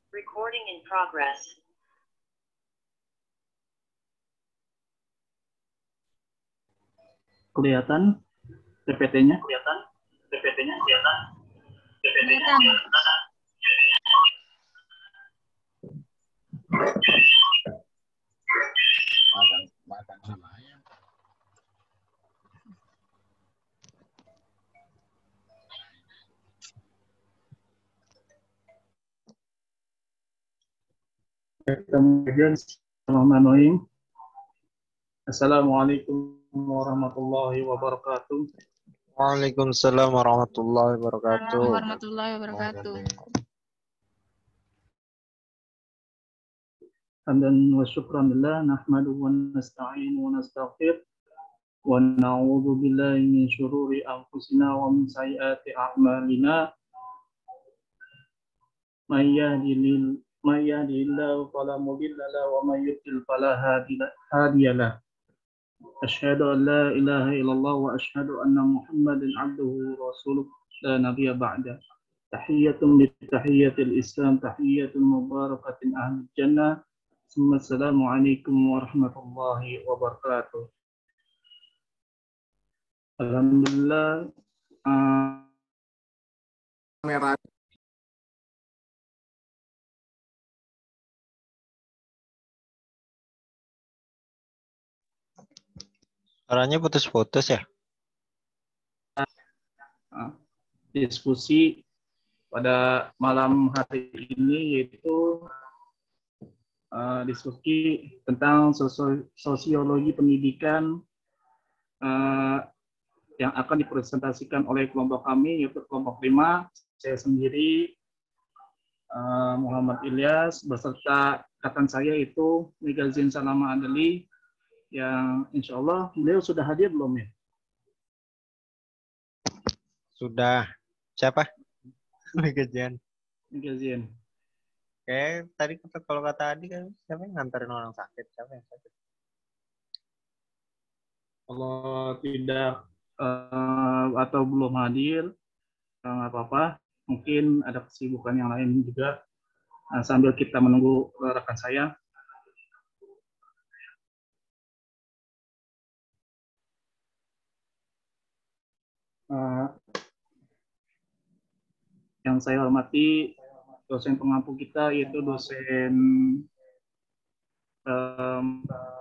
Recording in progress. Kelihatan PPT-nya? Kelihatan. Makan sama ayam. Kemudian Bismillahirrahmanirrahim. Assalamualaikum warahmatullahi wabarakatuh. Waalaikumsalam warahmatullahi wabarakatuh. Warahmatullahi wabarakatuh. Hamdan wa syukran lillah nahmaduhu wa nasta'inu wa nastaghfir wa na'udzu billahi min syururi anfusina wa min sayyiati a'malina. May yahdihillahu fala mudilla lahu wa may yudlil fala hadiya lahu. Asyhadu an la ilaha illallah wa asyhadu anna Muhammadan abduhu wa rasuluh la nabiyya ba'da. Tahiyyatun li tahiyyatil Islam, tahiyyatun mubarakatin ahli jannah. Assalamualaikum warahmatullahi wabarakatuh. Alhamdulillah. Merah. Suaranya putus-putus ya? Diskusi pada malam hari ini yaitu diskusi tentang sosiologi pendidikan yang akan dipresentasikan oleh kelompok kami, yaitu kelompok 5. Saya sendiri Muhammad Ilyas beserta rekan saya itu Migazin Salama Adeli, yang insya Allah beliau sudah hadir belum ya? Sudah. Siapa? Migazin. Oke, tadi kalau kata Adi kan siapa yang nganterin orang sakit? Siapa yang sakit? Kalau tidak atau belum hadir, nggak apa-apa. Mungkin ada kesibukan yang lain juga. Sambil kita menunggu rekan saya. Yang saya hormati dosen pengampu kita, yaitu dosen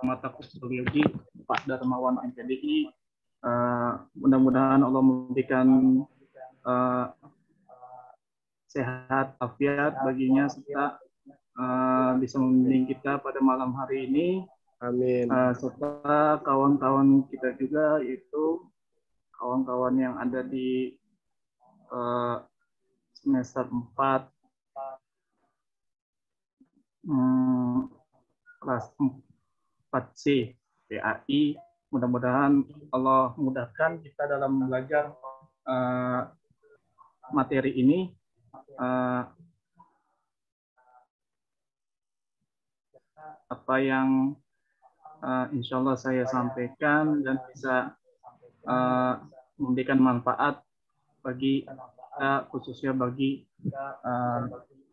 mata sosiologi Pak Darmawan MPDI. Mudah-mudahan Allah memberikan sehat afiat baginya serta bisa membimbing kita pada malam hari ini. Amin. Serta kawan-kawan kita juga, yaitu kawan-kawan yang ada di semester 4 kelas 4C PAI. Mudah-mudahan Allah mudahkan kita dalam belajar materi ini. Apa yang insya Allah saya sampaikan dan bisa memberikan manfaat bagi kita, khususnya bagi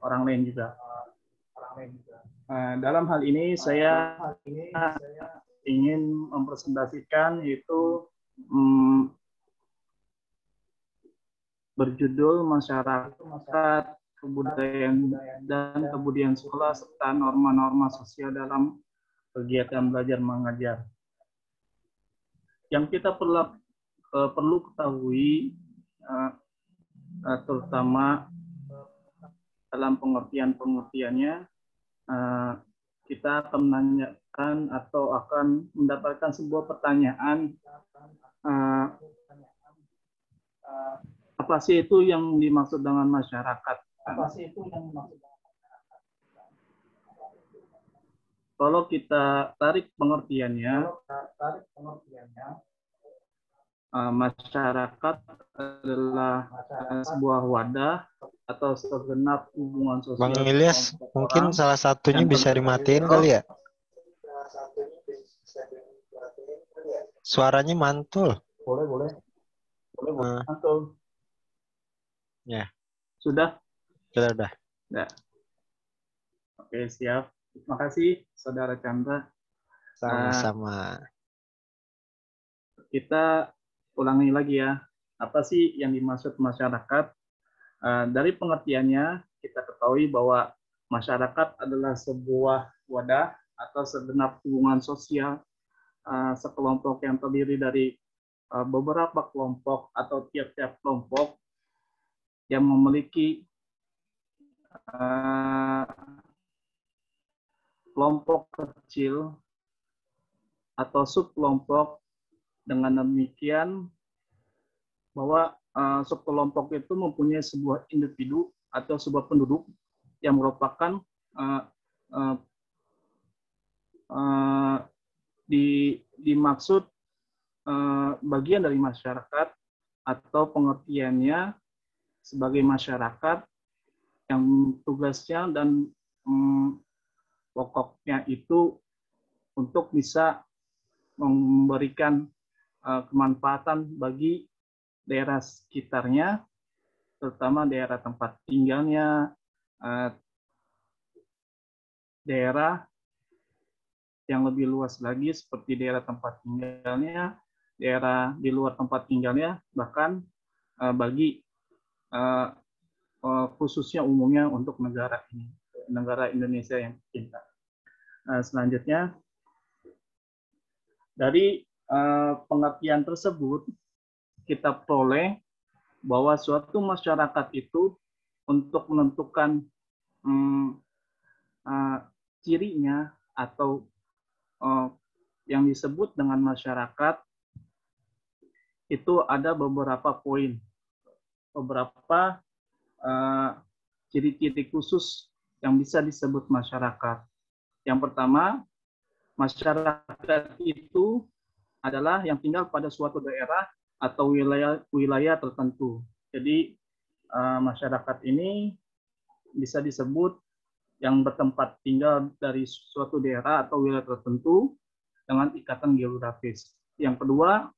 orang lain juga. Dalam hal ini saya ingin mempresentasikan yaitu berjudul masyarakat, kebudayaan dan kebudayaan sekolah serta norma-norma sosial dalam kegiatan belajar mengajar. Yang kita perlu ketahui, terutama dalam pengertiannya, kita akan menanyakan atau akan mendapatkan sebuah pertanyaan, apa sih itu yang dimaksud dengan masyarakat? Kalau kita tarik pengertiannya, masyarakat adalah sebuah wadah atau segenap hubungan sosial. Bang Ilyas, mungkin salah satunya bisa dimatiin kali ya? Suaranya mantul. Boleh. Mantul. Ya. Sudah? Sudah. Ya. Oke, siap. Terima kasih, Saudara Chandra. Sama-sama. Kita ulangi lagi ya. Apa sih yang dimaksud masyarakat? Dari pengertiannya, kita ketahui bahwa masyarakat adalah sebuah wadah atau segenap hubungan sosial sekelompok yang terdiri dari beberapa kelompok atau tiap-tiap kelompok yang memiliki kelompok kecil atau subkelompok. Dengan demikian bahwa subkelompok itu mempunyai sebuah individu atau sebuah penduduk yang merupakan dimaksud bagian dari masyarakat atau pengertiannya sebagai masyarakat yang tugasnya dan pokoknya itu untuk bisa memberikan kemanfaatan bagi daerah sekitarnya, terutama daerah tempat tinggalnya, daerah yang lebih luas lagi seperti daerah tempat tinggalnya, daerah di luar tempat tinggalnya, bahkan bagi khususnya umumnya untuk negara ini, negara Indonesia yang kita. Selanjutnya, dari pengertian tersebut kita peroleh bahwa suatu masyarakat itu untuk menentukan cirinya atau yang disebut dengan masyarakat itu ada beberapa poin, beberapa ciri-ciri khusus yang bisa disebut masyarakat. Yang pertama, masyarakat itu adalah yang tinggal pada suatu daerah atau wilayah tertentu. Jadi masyarakat ini bisa disebut yang bertempat tinggal dari suatu daerah atau wilayah tertentu dengan ikatan geografis. Yang kedua,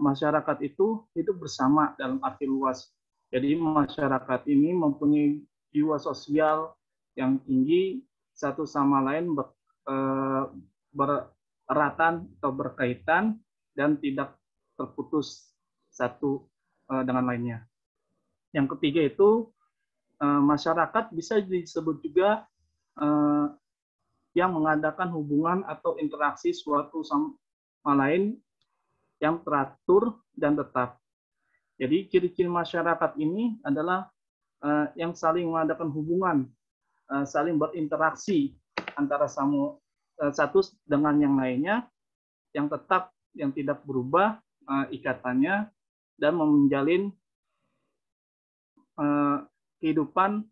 masyarakat itu hidup bersama dalam arti luas. Jadi masyarakat ini mempunyai jiwa sosial yang tinggi, satu sama lain bereratan atau berkaitan dan tidak terputus satu dengan lainnya. Yang ketiga itu masyarakat bisa disebut juga yang mengadakan hubungan atau interaksi suatu sama lain yang teratur dan tetap. Jadi ciri-ciri masyarakat ini adalah yang saling mengadakan hubungan, saling berinteraksi antara satu dengan yang lainnya, yang tetap, yang tidak berubah ikatannya, dan menjalin kehidupan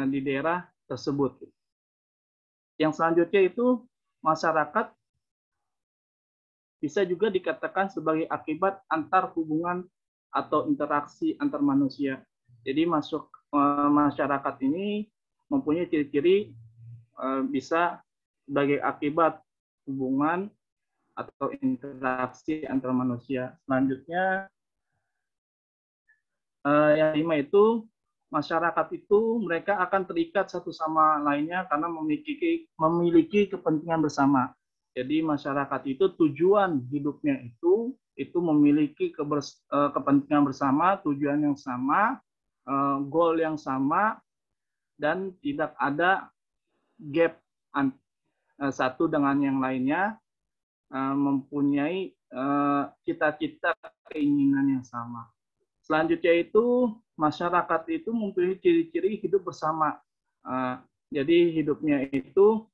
di daerah tersebut. Yang selanjutnya itu masyarakat bisa juga dikatakan sebagai akibat antar hubungan atau interaksi antar manusia. Jadi masyarakat ini mempunyai ciri-ciri bisa sebagai akibat hubungan atau interaksi antar manusia. Selanjutnya, yang kelima itu masyarakat itu mereka akan terikat satu sama lainnya karena memiliki kepentingan bersama. Jadi masyarakat itu tujuan hidupnya itu memiliki kepentingan bersama, tujuan yang sama, goal yang sama, dan tidak ada gap satu dengan yang lainnya, mempunyai cita-cita keinginan yang sama. Selanjutnya itu masyarakat itu mempunyai ciri-ciri hidup bersama. Jadi hidupnya itu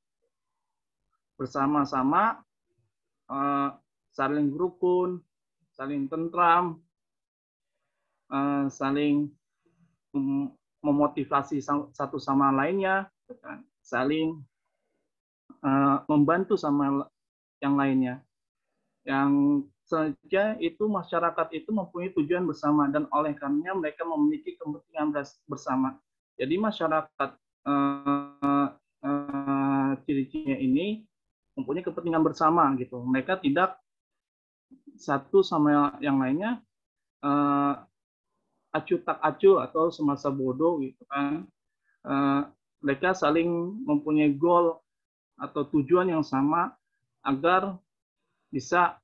bersama-sama, saling rukun, saling tentram, saling memotivasi satu sama lainnya, saling membantu sama yang lainnya. Yang selanjutnya itu masyarakat itu mempunyai tujuan bersama dan oleh karenanya mereka memiliki kepentingan bersama. Jadi masyarakat ciri-cirinya ini mempunyai kepentingan bersama gitu. Mereka tidak satu sama yang lainnya acuh tak acuh atau semasa bodoh gitu kan. mereka saling mempunyai goal atau tujuan yang sama agar bisa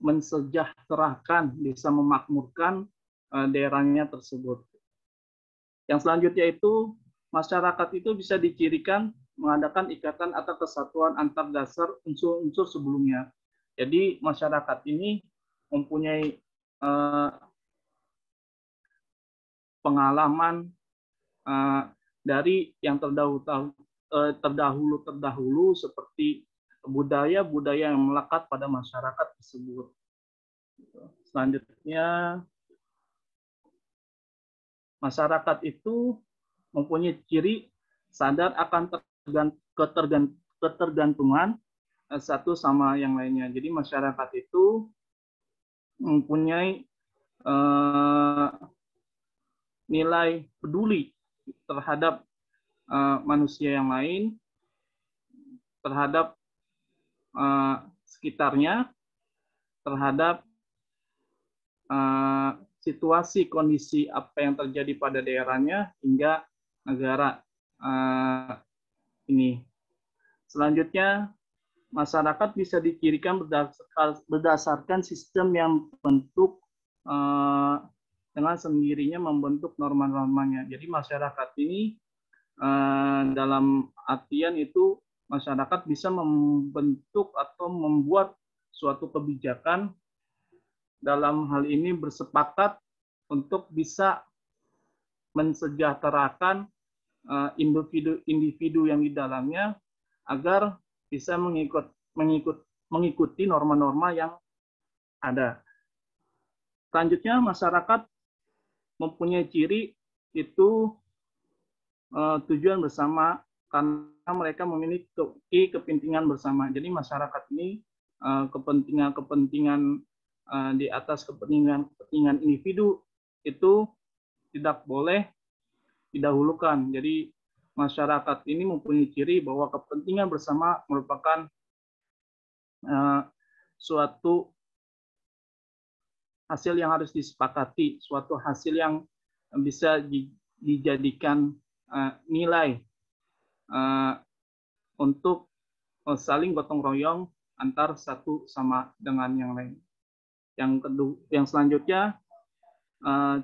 mensejahterakan, bisa memakmurkan daerahnya tersebut. Yang selanjutnya itu, masyarakat itu bisa dicirikan mengadakan ikatan atau kesatuan antar dasar unsur-unsur sebelumnya. Jadi masyarakat ini mempunyai pengalaman dari yang terdahulu seperti budaya-budaya yang melekat pada masyarakat tersebut. Selanjutnya, masyarakat itu mempunyai ciri sadar akan ketergantungan satu sama yang lainnya. Jadi masyarakat itu mempunyai nilai peduli terhadap manusia yang lain, terhadap sekitarnya, terhadap situasi kondisi apa yang terjadi pada daerahnya hingga negara ini. Selanjutnya, masyarakat bisa dicirikan berdasarkan sistem yang bentuk dengan sendirinya membentuk norma-normanya. Jadi masyarakat ini dalam artian itu masyarakat bisa membentuk atau membuat suatu kebijakan, dalam hal ini bersepakat untuk bisa mensejahterakan individu yang di dalamnya agar bisa mengikuti norma-norma yang ada. Selanjutnya, masyarakat mempunyai ciri itu tujuan bersama karena mereka memiliki kepentingan bersama. Jadi masyarakat ini kepentingan di atas kepentingan individu itu tidak boleh didahulukan. Jadi masyarakat ini mempunyai ciri bahwa kepentingan bersama merupakan suatu hasil yang harus disepakati, suatu hasil yang bisa dijadikan nilai untuk saling gotong royong antar satu sama dengan yang lain. Yang selanjutnya,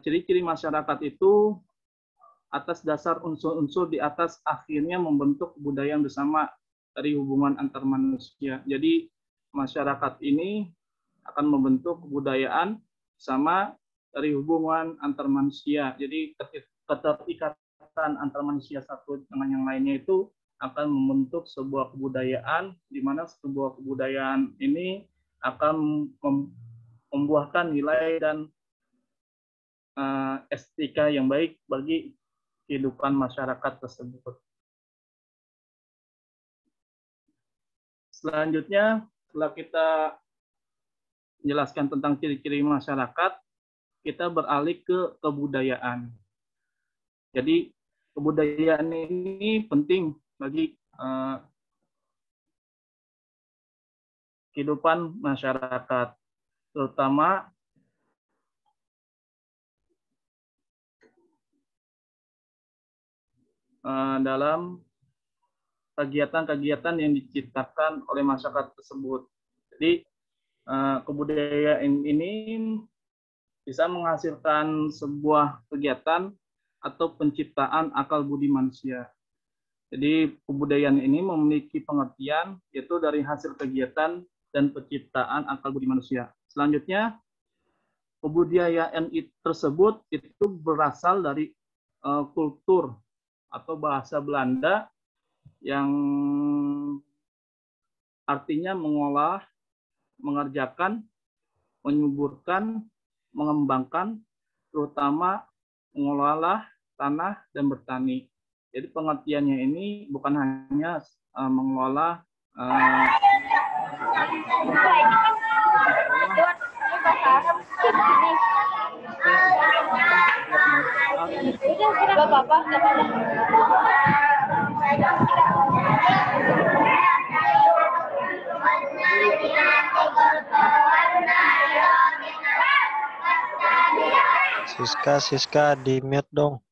ciri-ciri masyarakat itu atas dasar unsur-unsur di atas akhirnya membentuk kebudayaan bersama dari hubungan antar manusia. Jadi masyarakat ini akan membentuk kebudayaan sama dari hubungan antar manusia. Jadi keterikatan antar manusia satu dengan yang lainnya itu akan membentuk sebuah kebudayaan, di mana sebuah kebudayaan ini akan membuahkan nilai dan estetika yang baik bagi kehidupan masyarakat tersebut. Selanjutnya, setelah kita menjelaskan tentang ciri-ciri masyarakat, kita beralih ke kebudayaan. Jadi, kebudayaan ini penting bagi kehidupan masyarakat, terutama dalam kegiatan-kegiatan yang diciptakan oleh masyarakat tersebut. Jadi kebudayaan ini bisa menghasilkan sebuah kegiatan atau penciptaan akal budi manusia. Jadi kebudayaan ini memiliki pengertian yaitu dari hasil kegiatan dan penciptaan akal budi manusia. Selanjutnya, kebudayaan tersebut itu berasal dari kultur atau bahasa Belanda yang artinya mengolah, mengerjakan, menyuburkan, mengembangkan, terutama mengelola tanah dan bertani. Jadi pengertiannya ini bukan hanya mengelola Siska di mute dong.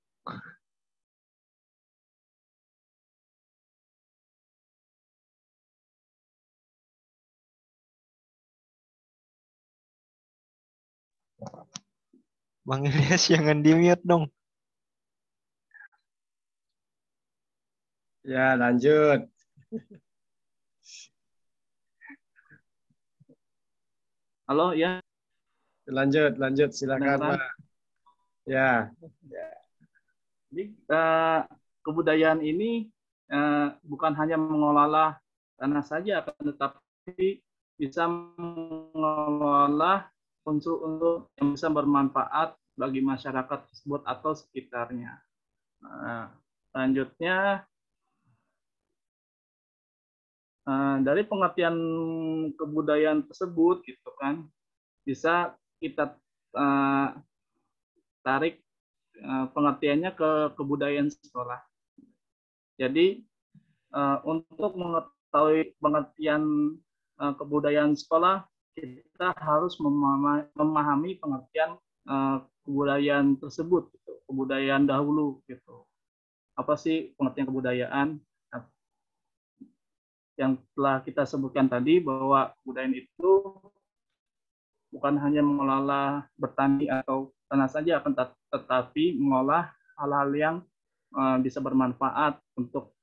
Bang Ilyas jangan di-mute dong. Ya, lanjut. Halo, ya, Lanjut. Silakan, kedengaran. Pak. Ya, Jadi kebudayaan ini bukan hanya mengelola tanah saja, akan tetapi bisa mengelola unsur-unsur yang bisa bermanfaat bagi masyarakat tersebut atau sekitarnya. Selanjutnya, dari pengertian kebudayaan tersebut, gitu kan, bisa kita tarik pengertiannya ke kebudayaan sekolah. Jadi untuk mengetahui pengertian kebudayaan sekolah, kita harus memahami pengertian kebudayaan tersebut, gitu. Kebudayaan dahulu, gitu. Apa sih pengertian kebudayaan? Yang telah kita sebutkan tadi bahwa kebudayaan itu bukan hanya mengelola bertani atau tanah saja, akan tetapi mengolah hal-hal yang bisa bermanfaat untuk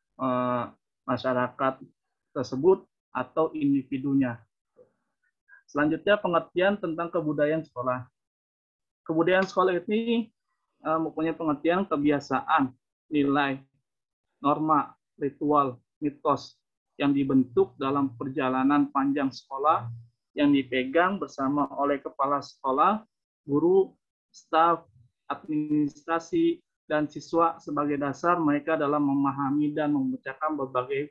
masyarakat tersebut atau individunya. Selanjutnya, pengertian tentang kebudayaan sekolah. Kebudayaan sekolah ini mempunyai pengertian kebiasaan, nilai, norma, ritual, mitos yang dibentuk dalam perjalanan panjang sekolah yang dipegang bersama oleh kepala sekolah, guru, staf, administrasi, dan siswa sebagai dasar mereka dalam memahami dan memecahkan berbagai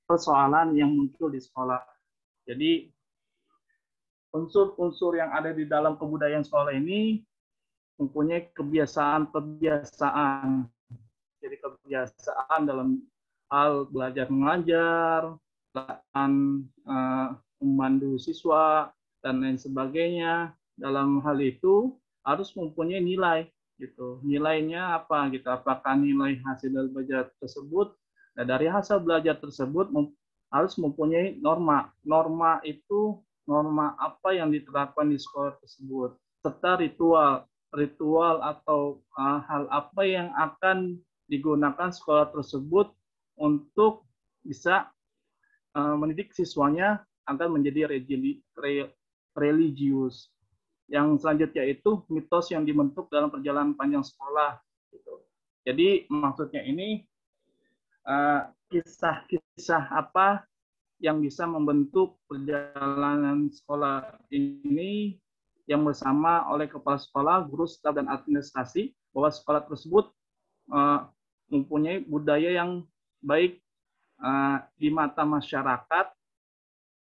persoalan yang muncul di sekolah. Jadi unsur-unsur yang ada di dalam kebudayaan sekolah ini mempunyai kebiasaan. Jadi kebiasaan dalam hal belajar mengajar, memandu siswa, dan lain sebagainya. Dalam hal itu harus mempunyai nilai, gitu. Nilainya apa? Gitu. Apakah nilai hasil dari belajar tersebut? Nah, dari hasil belajar tersebut harus mempunyai norma. Norma itu norma apa yang diterapkan di sekolah tersebut, serta ritual atau hal apa yang akan digunakan sekolah tersebut untuk bisa mendidik siswanya agar menjadi religius. Yang selanjutnya itu mitos yang dibentuk dalam perjalanan panjang sekolah. Jadi maksudnya ini kisah-kisah apa yang bisa membentuk perjalanan sekolah ini yang bersama oleh kepala sekolah, guru, staf, dan administrasi, bahwa sekolah tersebut mempunyai budaya yang baik di mata masyarakat,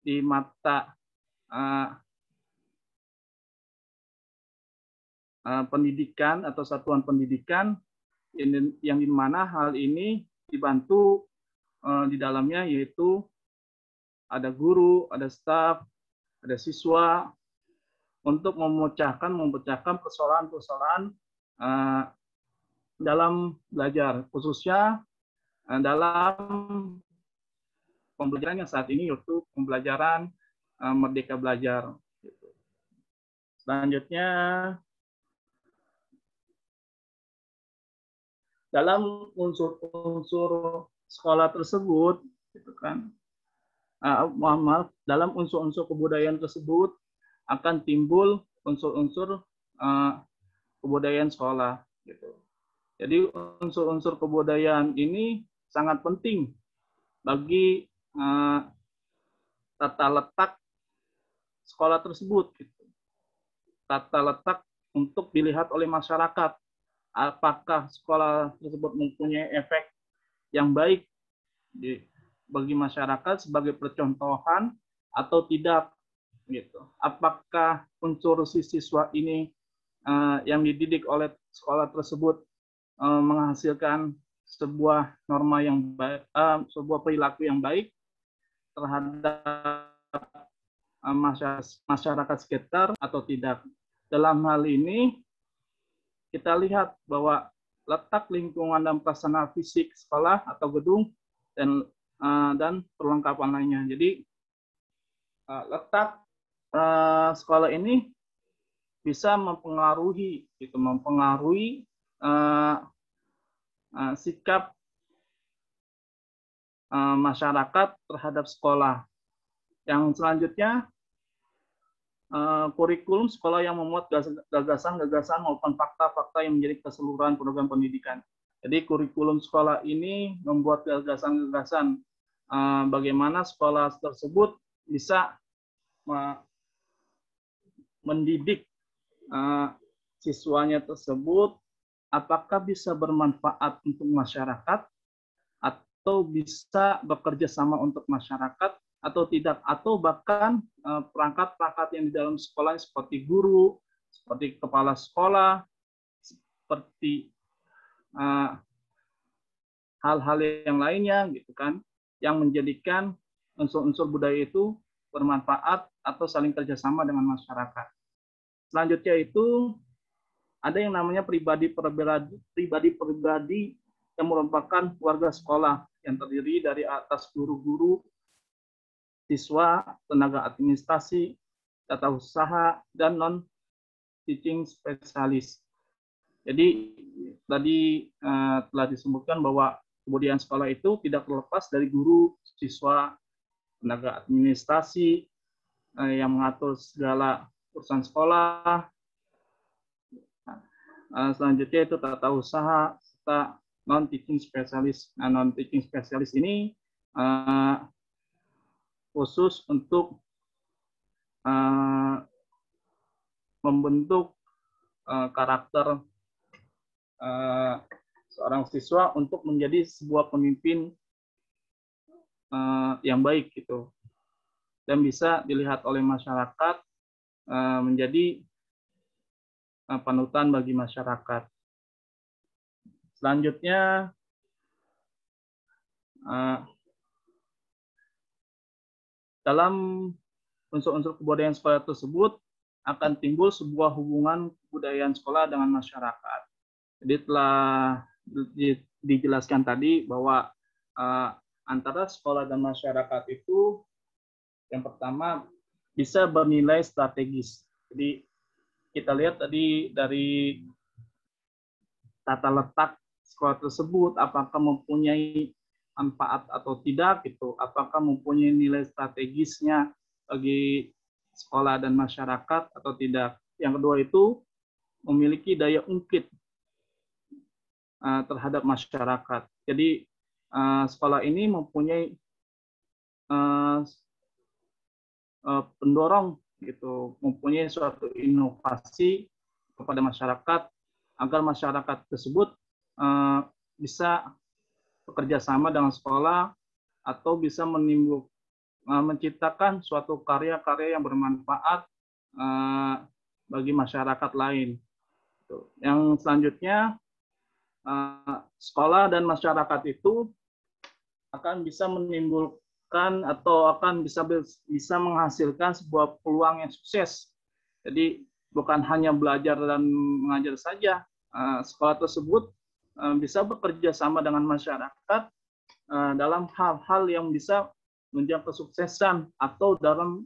di mata pendidikan atau satuan pendidikan, yang di mana hal ini dibantu di dalamnya, yaitu ada guru, ada staf, ada siswa, untuk memecahkan persoalan-persoalan dalam belajar, khususnya dalam pembelajaran yang saat ini, yaitu pembelajaran Merdeka Belajar. Selanjutnya, dalam unsur-unsur sekolah tersebut, gitu kan, dalam unsur-unsur kebudayaan tersebut akan timbul unsur-unsur kebudayaan sekolah. Gitu. Jadi unsur-unsur kebudayaan ini sangat penting bagi tata letak sekolah tersebut. Gitu. Tata letak untuk dilihat oleh masyarakat. Apakah sekolah tersebut mempunyai efek yang baik bagi masyarakat sebagai percontohan atau tidak, gitu. Apakah unsur siswa ini yang dididik oleh sekolah tersebut menghasilkan sebuah norma yang baik, sebuah perilaku yang baik terhadap masyarakat sekitar atau tidak. Dalam hal ini kita lihat bahwa letak lingkungan dan prasarana fisik sekolah atau gedung dan perlengkapan lainnya. Jadi letak sekolah ini bisa mempengaruhi sikap masyarakat terhadap sekolah. Yang selanjutnya, kurikulum sekolah yang memuat gagasan-gagasan maupun fakta-fakta yang menjadi keseluruhan program pendidikan. Jadi kurikulum sekolah ini membuat gagasan-gagasan bagaimana sekolah tersebut bisa mendidik siswanya tersebut, apakah bisa bermanfaat untuk masyarakat atau bisa bekerja sama untuk masyarakat atau tidak, atau bahkan perangkat-perangkat yang di dalam sekolah seperti guru, seperti kepala sekolah, seperti hal-hal yang lainnya gitu kan, yang menjadikan unsur-unsur budaya itu bermanfaat atau saling kerjasama dengan masyarakat. Selanjutnya itu ada yang namanya pribadi-pribadi yang merupakan warga sekolah yang terdiri dari atas guru-guru, siswa, tenaga administrasi, tata usaha, dan non-teaching spesialis. Jadi tadi telah disebutkan bahwa kebudayaan sekolah itu tidak terlepas dari guru, siswa, tenaga administrasi yang mengatur segala urusan sekolah. Selanjutnya itu tata usaha serta non-teaching spesialis. Nah, non-teaching spesialis ini khusus untuk membentuk karakter seorang siswa untuk menjadi sebuah pemimpin yang baik gitu, dan bisa dilihat oleh masyarakat menjadi panutan bagi masyarakat. Selanjutnya dalam unsur-unsur kebudayaan sekolah tersebut akan timbul sebuah hubungan kebudayaan sekolah dengan masyarakat. Jadi telah dijelaskan tadi bahwa antara sekolah dan masyarakat itu yang pertama bisa bernilai strategis. Jadi kita lihat tadi dari tata letak sekolah tersebut, apakah mempunyai manfaat atau tidak, gitu. Apakah mempunyai nilai strategisnya bagi sekolah dan masyarakat atau tidak. Yang kedua itu memiliki daya ungkit terhadap masyarakat. Jadi sekolah ini mempunyai pendorong gitu, mempunyai suatu inovasi kepada masyarakat agar masyarakat tersebut bisa bekerja sama dengan sekolah atau bisa menciptakan suatu karya-karya yang bermanfaat bagi masyarakat lain. Yang selanjutnya, sekolah dan masyarakat itu akan bisa menimbulkan atau akan bisa menghasilkan sebuah peluang yang sukses. Jadi bukan hanya belajar dan mengajar saja, sekolah tersebut bisa bekerja sama dengan masyarakat dalam hal-hal yang bisa menunjang kesuksesan, atau dalam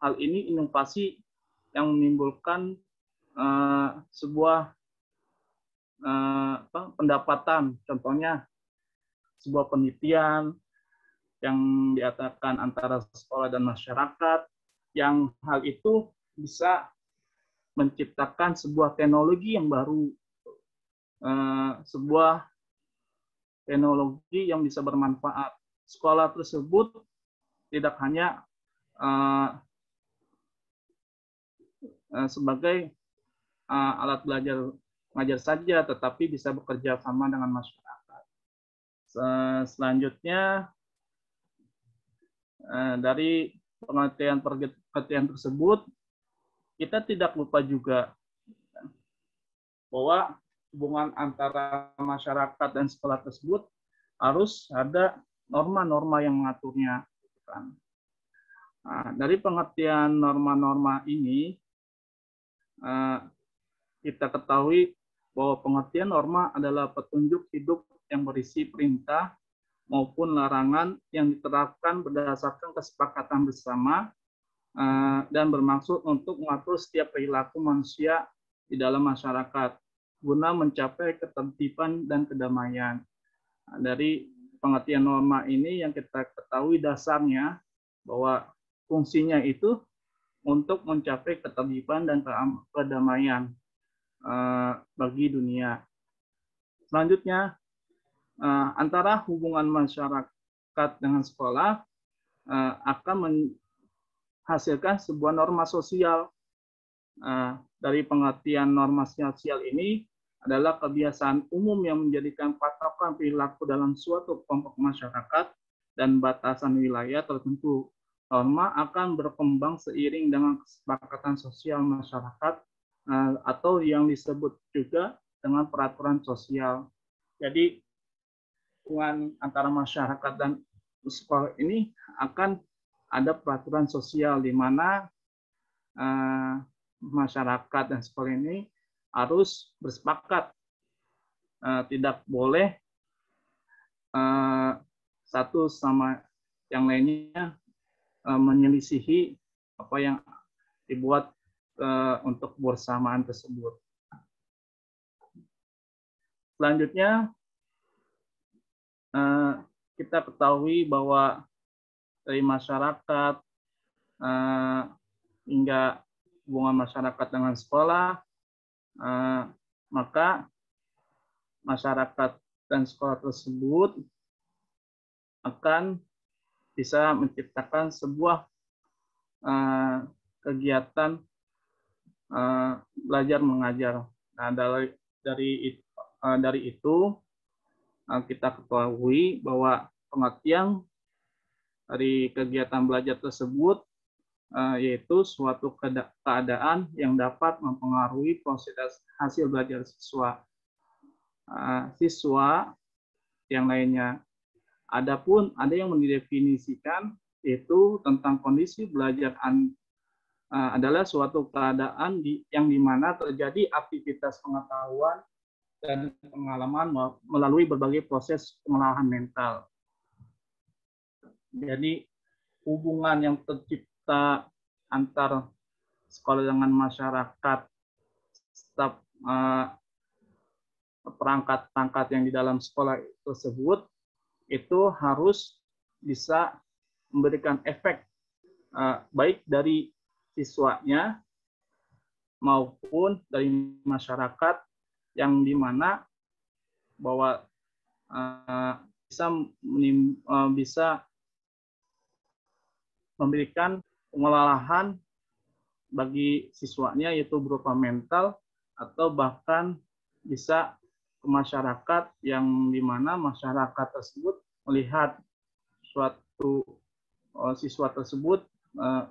hal ini inovasi yang menimbulkan sebuah pendapatan. Contohnya sebuah penelitian yang diadakan antara sekolah dan masyarakat, yang hal itu bisa menciptakan sebuah teknologi yang baru, sebuah teknologi yang bisa bermanfaat. Sekolah tersebut tidak hanya sebagai alat belajar mengajar saja, tetapi bisa bekerja sama dengan masyarakat. Selanjutnya, dari pengertian tersebut, kita tidak lupa juga bahwa hubungan antara masyarakat dan sekolah tersebut harus ada norma-norma yang mengaturnya. Dari pengertian norma-norma ini, kita ketahui bahwa pengertian norma adalah petunjuk hidup yang berisi perintah maupun larangan yang diterapkan berdasarkan kesepakatan bersama dan bermaksud untuk mengatur setiap perilaku manusia di dalam masyarakat guna mencapai ketertiban dan kedamaian. Nah, dari pengertian norma ini yang kita ketahui dasarnya bahwa fungsinya itu untuk mencapai ketertiban dan kedamaian bagi dunia. Selanjutnya, antara hubungan masyarakat dengan sekolah akan menghasilkan sebuah norma sosial. Dari pengertian norma sosial ini adalah kebiasaan umum yang menjadikan patokan perilaku dalam suatu kelompok masyarakat dan batasan wilayah tertentu. Norma akan berkembang seiring dengan kesepakatan sosial masyarakat atau yang disebut juga dengan peraturan sosial. Jadi hubungan antara masyarakat dan sekolah ini akan ada peraturan sosial di mana masyarakat dan sekolah ini harus bersepakat, tidak boleh satu sama yang lainnya menyelisihi apa yang dibuat untuk kebersamaan tersebut. Selanjutnya, kita ketahui bahwa dari masyarakat hingga hubungan masyarakat dengan sekolah, maka masyarakat dan sekolah tersebut akan bisa menciptakan sebuah kegiatan belajar mengajar. Nah, dari itu kita ketahui bahwa pengertian dari kegiatan belajar tersebut yaitu suatu keadaan yang dapat mempengaruhi proses hasil belajar siswa. Siswa yang lainnya. Adapun ada yang mendefinisikan yaitu tentang kondisi belajar adalah suatu keadaan yang dimana terjadi aktivitas pengetahuan dan pengalaman melalui berbagai proses pengolahan mental. Jadi hubungan yang tercipta antar sekolah dengan masyarakat, setiap perangkat-perangkat yang di dalam sekolah tersebut itu harus bisa memberikan efek baik dari siswanya maupun dari masyarakat yang dimana bahwa bisa memberikan pengolahan bagi siswanya yaitu berupa mental atau bahkan bisa ke masyarakat yang dimana masyarakat tersebut melihat suatu siswa tersebut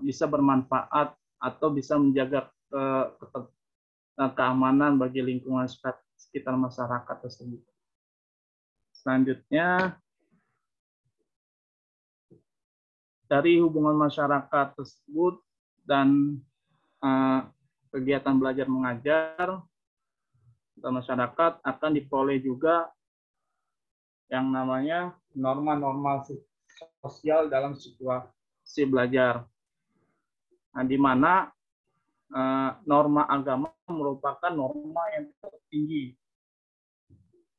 bisa bermanfaat atau bisa menjaga keamanan bagi lingkungan sekitar masyarakat tersebut. Selanjutnya, dari hubungan masyarakat tersebut dan kegiatan belajar mengajar, masyarakat akan diperoleh juga yang namanya norma-norma sosial dalam situasi belajar. Nah, di mana norma agama merupakan norma yang tertinggi.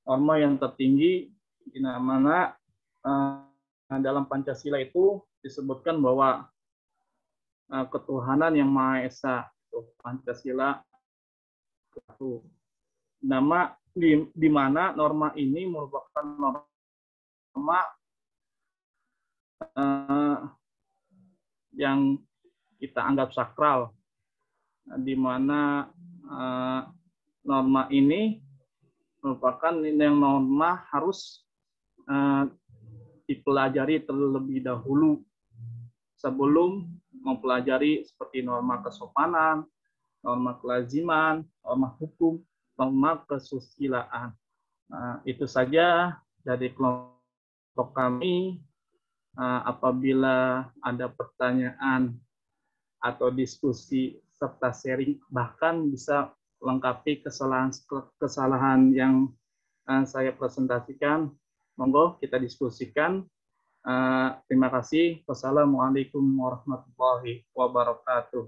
Norma yang tertinggi di mana dalam Pancasila itu disebutkan bahwa ketuhanan yang Maha Esa, Pancasila itu. Nama di mana norma ini merupakan norma yang kita anggap sakral, di mana norma ini merupakan yang norma harus dipelajari terlebih dahulu sebelum mempelajari seperti norma kesopanan, norma kelaziman, norma hukum, norma kesusilaan. Itu saja dari kelompok kami. Apabila ada pertanyaan atau diskusi serta sharing, bahkan bisa lengkapi kesalahan yang saya presentasikan, monggo kita diskusikan. Terima kasih. Wassalamualaikum warahmatullahi wabarakatuh.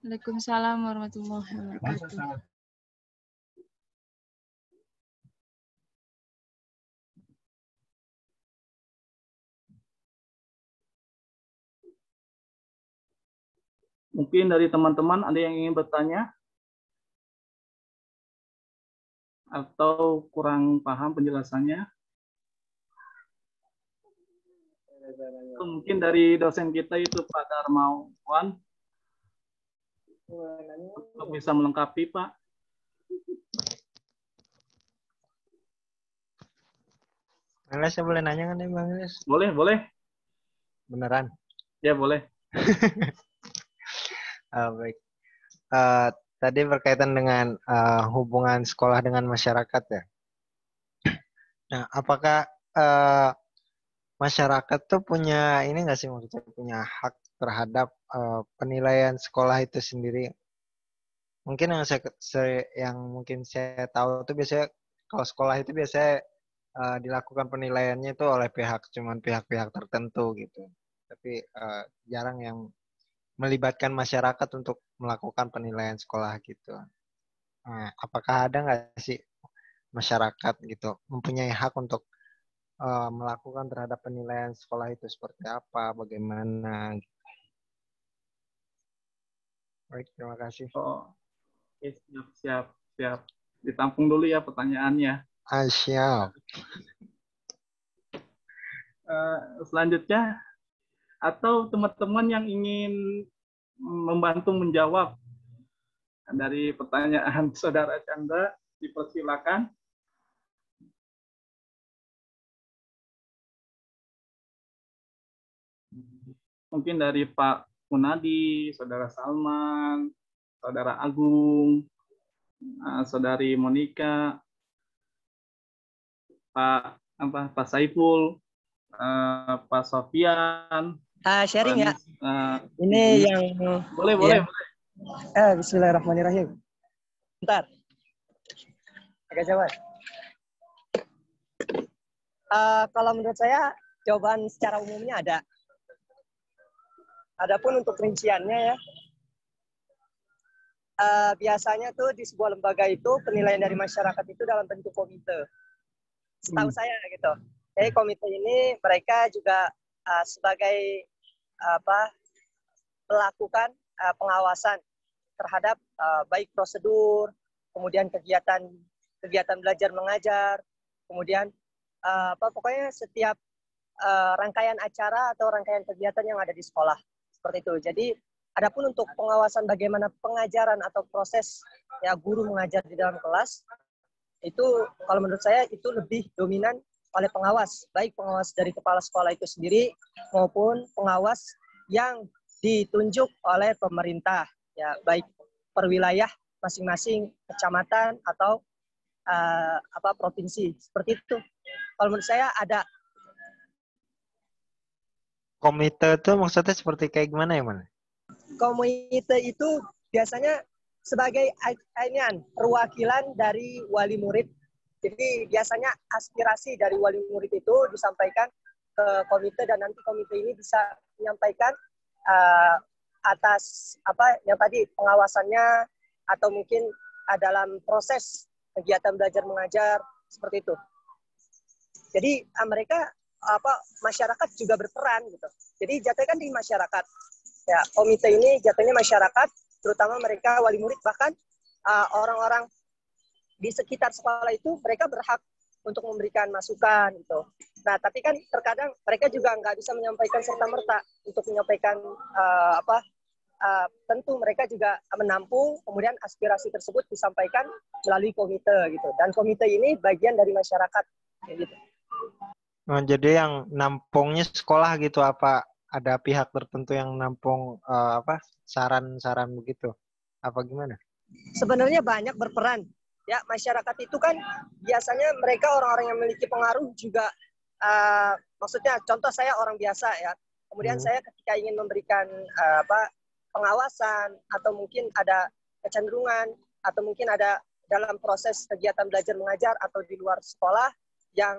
Waalaikumsalam warahmatullahi wabarakatuh. Mungkin dari teman-teman ada yang ingin bertanya atau kurang paham penjelasannya? Mungkin dari dosen kita itu Pak Darmawan untuk bisa melengkapi, Pak. Ilyas, saya boleh nanya kan nih Bang Ilyas? Boleh, boleh. Beneran? Ya, boleh. Baik. Tadi berkaitan dengan hubungan sekolah dengan masyarakat ya. Nah, apakah masyarakat tuh punya ini nggak sih, maksudnya punya hak terhadap penilaian sekolah itu sendiri? Mungkin yang mungkin saya tahu tuh biasanya kalau sekolah itu biasanya dilakukan penilaiannya itu oleh cuman pihak-pihak tertentu gitu. Tapi jarang yang melibatkan masyarakat untuk melakukan penilaian sekolah gitu. Nah, apakah ada nggak sih masyarakat gitu mempunyai hak untuk melakukan terhadap penilaian sekolah itu seperti apa, bagaimana? Gitu. Baik, terima kasih. Oh, oke, siap. Ditampung dulu ya pertanyaannya. Siap. Selanjutnya, atau teman-teman yang ingin membantu menjawab dari pertanyaan Saudara Chandra, dipersilakan. Mungkin dari Pak Munadi, Saudara Salman, Saudara Agung, Saudari Monica, Pak Saiful, Pak Sofian. Sharing ya. Ini yang boleh. Bismillahirrahmanirrahim. Bentar. Agak jawab. Kalau menurut saya jawaban secara umumnya ada. Adapun untuk rinciannya ya, biasanya tuh di sebuah lembaga itu penilaian dari masyarakat itu dalam bentuk komite. Setahu saya gitu. Jadi komite ini mereka juga sebagai melakukan pengawasan terhadap baik prosedur, kemudian kegiatan belajar mengajar, kemudian pokoknya setiap rangkaian acara atau rangkaian kegiatan yang ada di sekolah. Seperti itu. Jadi, adapun untuk pengawasan bagaimana pengajaran atau proses ya guru mengajar di dalam kelas, itu kalau menurut saya itu lebih dominan oleh pengawas, baik pengawas dari kepala sekolah itu sendiri maupun pengawas yang ditunjuk oleh pemerintah, ya baik per wilayah masing-masing kecamatan atau provinsi. Seperti itu. Kalau menurut saya ada. Komite itu maksudnya seperti kayak gimana ya, Man? Komite itu biasanya sebagai perwakilan dari wali murid. Jadi biasanya aspirasi dari wali murid itu disampaikan ke komite dan nanti komite ini bisa menyampaikan atas yang tadi pengawasannya atau mungkin dalam proses kegiatan belajar mengajar seperti itu. Jadi mereka masyarakat juga berperan gitu. Jadi jatuhnya kan di masyarakat. Ya, komite ini jatuhnya masyarakat, terutama mereka wali murid, bahkan orang-orang di sekitar sekolah itu mereka berhak untuk memberikan masukan gitu. Nah, tapi kan terkadang mereka juga nggak bisa menyampaikan serta-merta untuk menyampaikan tentu mereka juga menampung, kemudian aspirasi tersebut disampaikan melalui komite gitu. Dan komite ini bagian dari masyarakat gitu. Oh, jadi yang nampungnya sekolah gitu, apa ada pihak tertentu yang nampung saran-saran begitu? Apa gimana? Sebenarnya banyak berperan. Ya, masyarakat itu kan biasanya mereka orang-orang yang memiliki pengaruh juga, maksudnya contoh saya orang biasa ya. Kemudian saya ketika ingin memberikan pengawasan atau mungkin ada kecenderungan atau mungkin ada dalam proses kegiatan belajar mengajar atau di luar sekolah, yang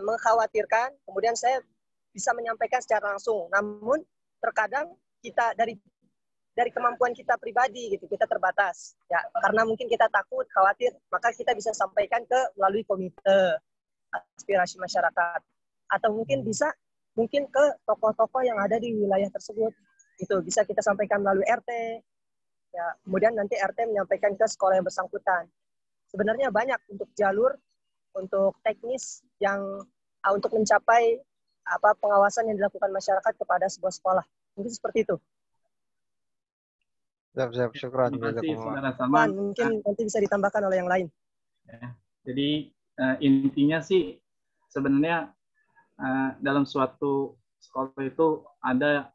mengkhawatirkan, kemudian saya bisa menyampaikan secara langsung. Namun terkadang kita dari kemampuan kita pribadi gitu, kita terbatas ya, karena mungkin kita takut, khawatir, maka kita bisa sampaikan melalui komite aspirasi masyarakat, atau mungkin ke tokoh-tokoh yang ada di wilayah tersebut. Itu bisa kita sampaikan melalui RT ya, kemudian nanti RT menyampaikan ke sekolah yang bersangkutan. Sebenarnya banyak untuk jalur untuk teknis yang untuk mencapai pengawasan yang dilakukan masyarakat kepada sebuah sekolah. Mungkin seperti itu. Siap, syukran. Terima kasih Saudara Salman. Salman. Mungkin nanti bisa ditambahkan oleh yang lain. Ya. Jadi intinya sih sebenarnya dalam suatu sekolah itu ada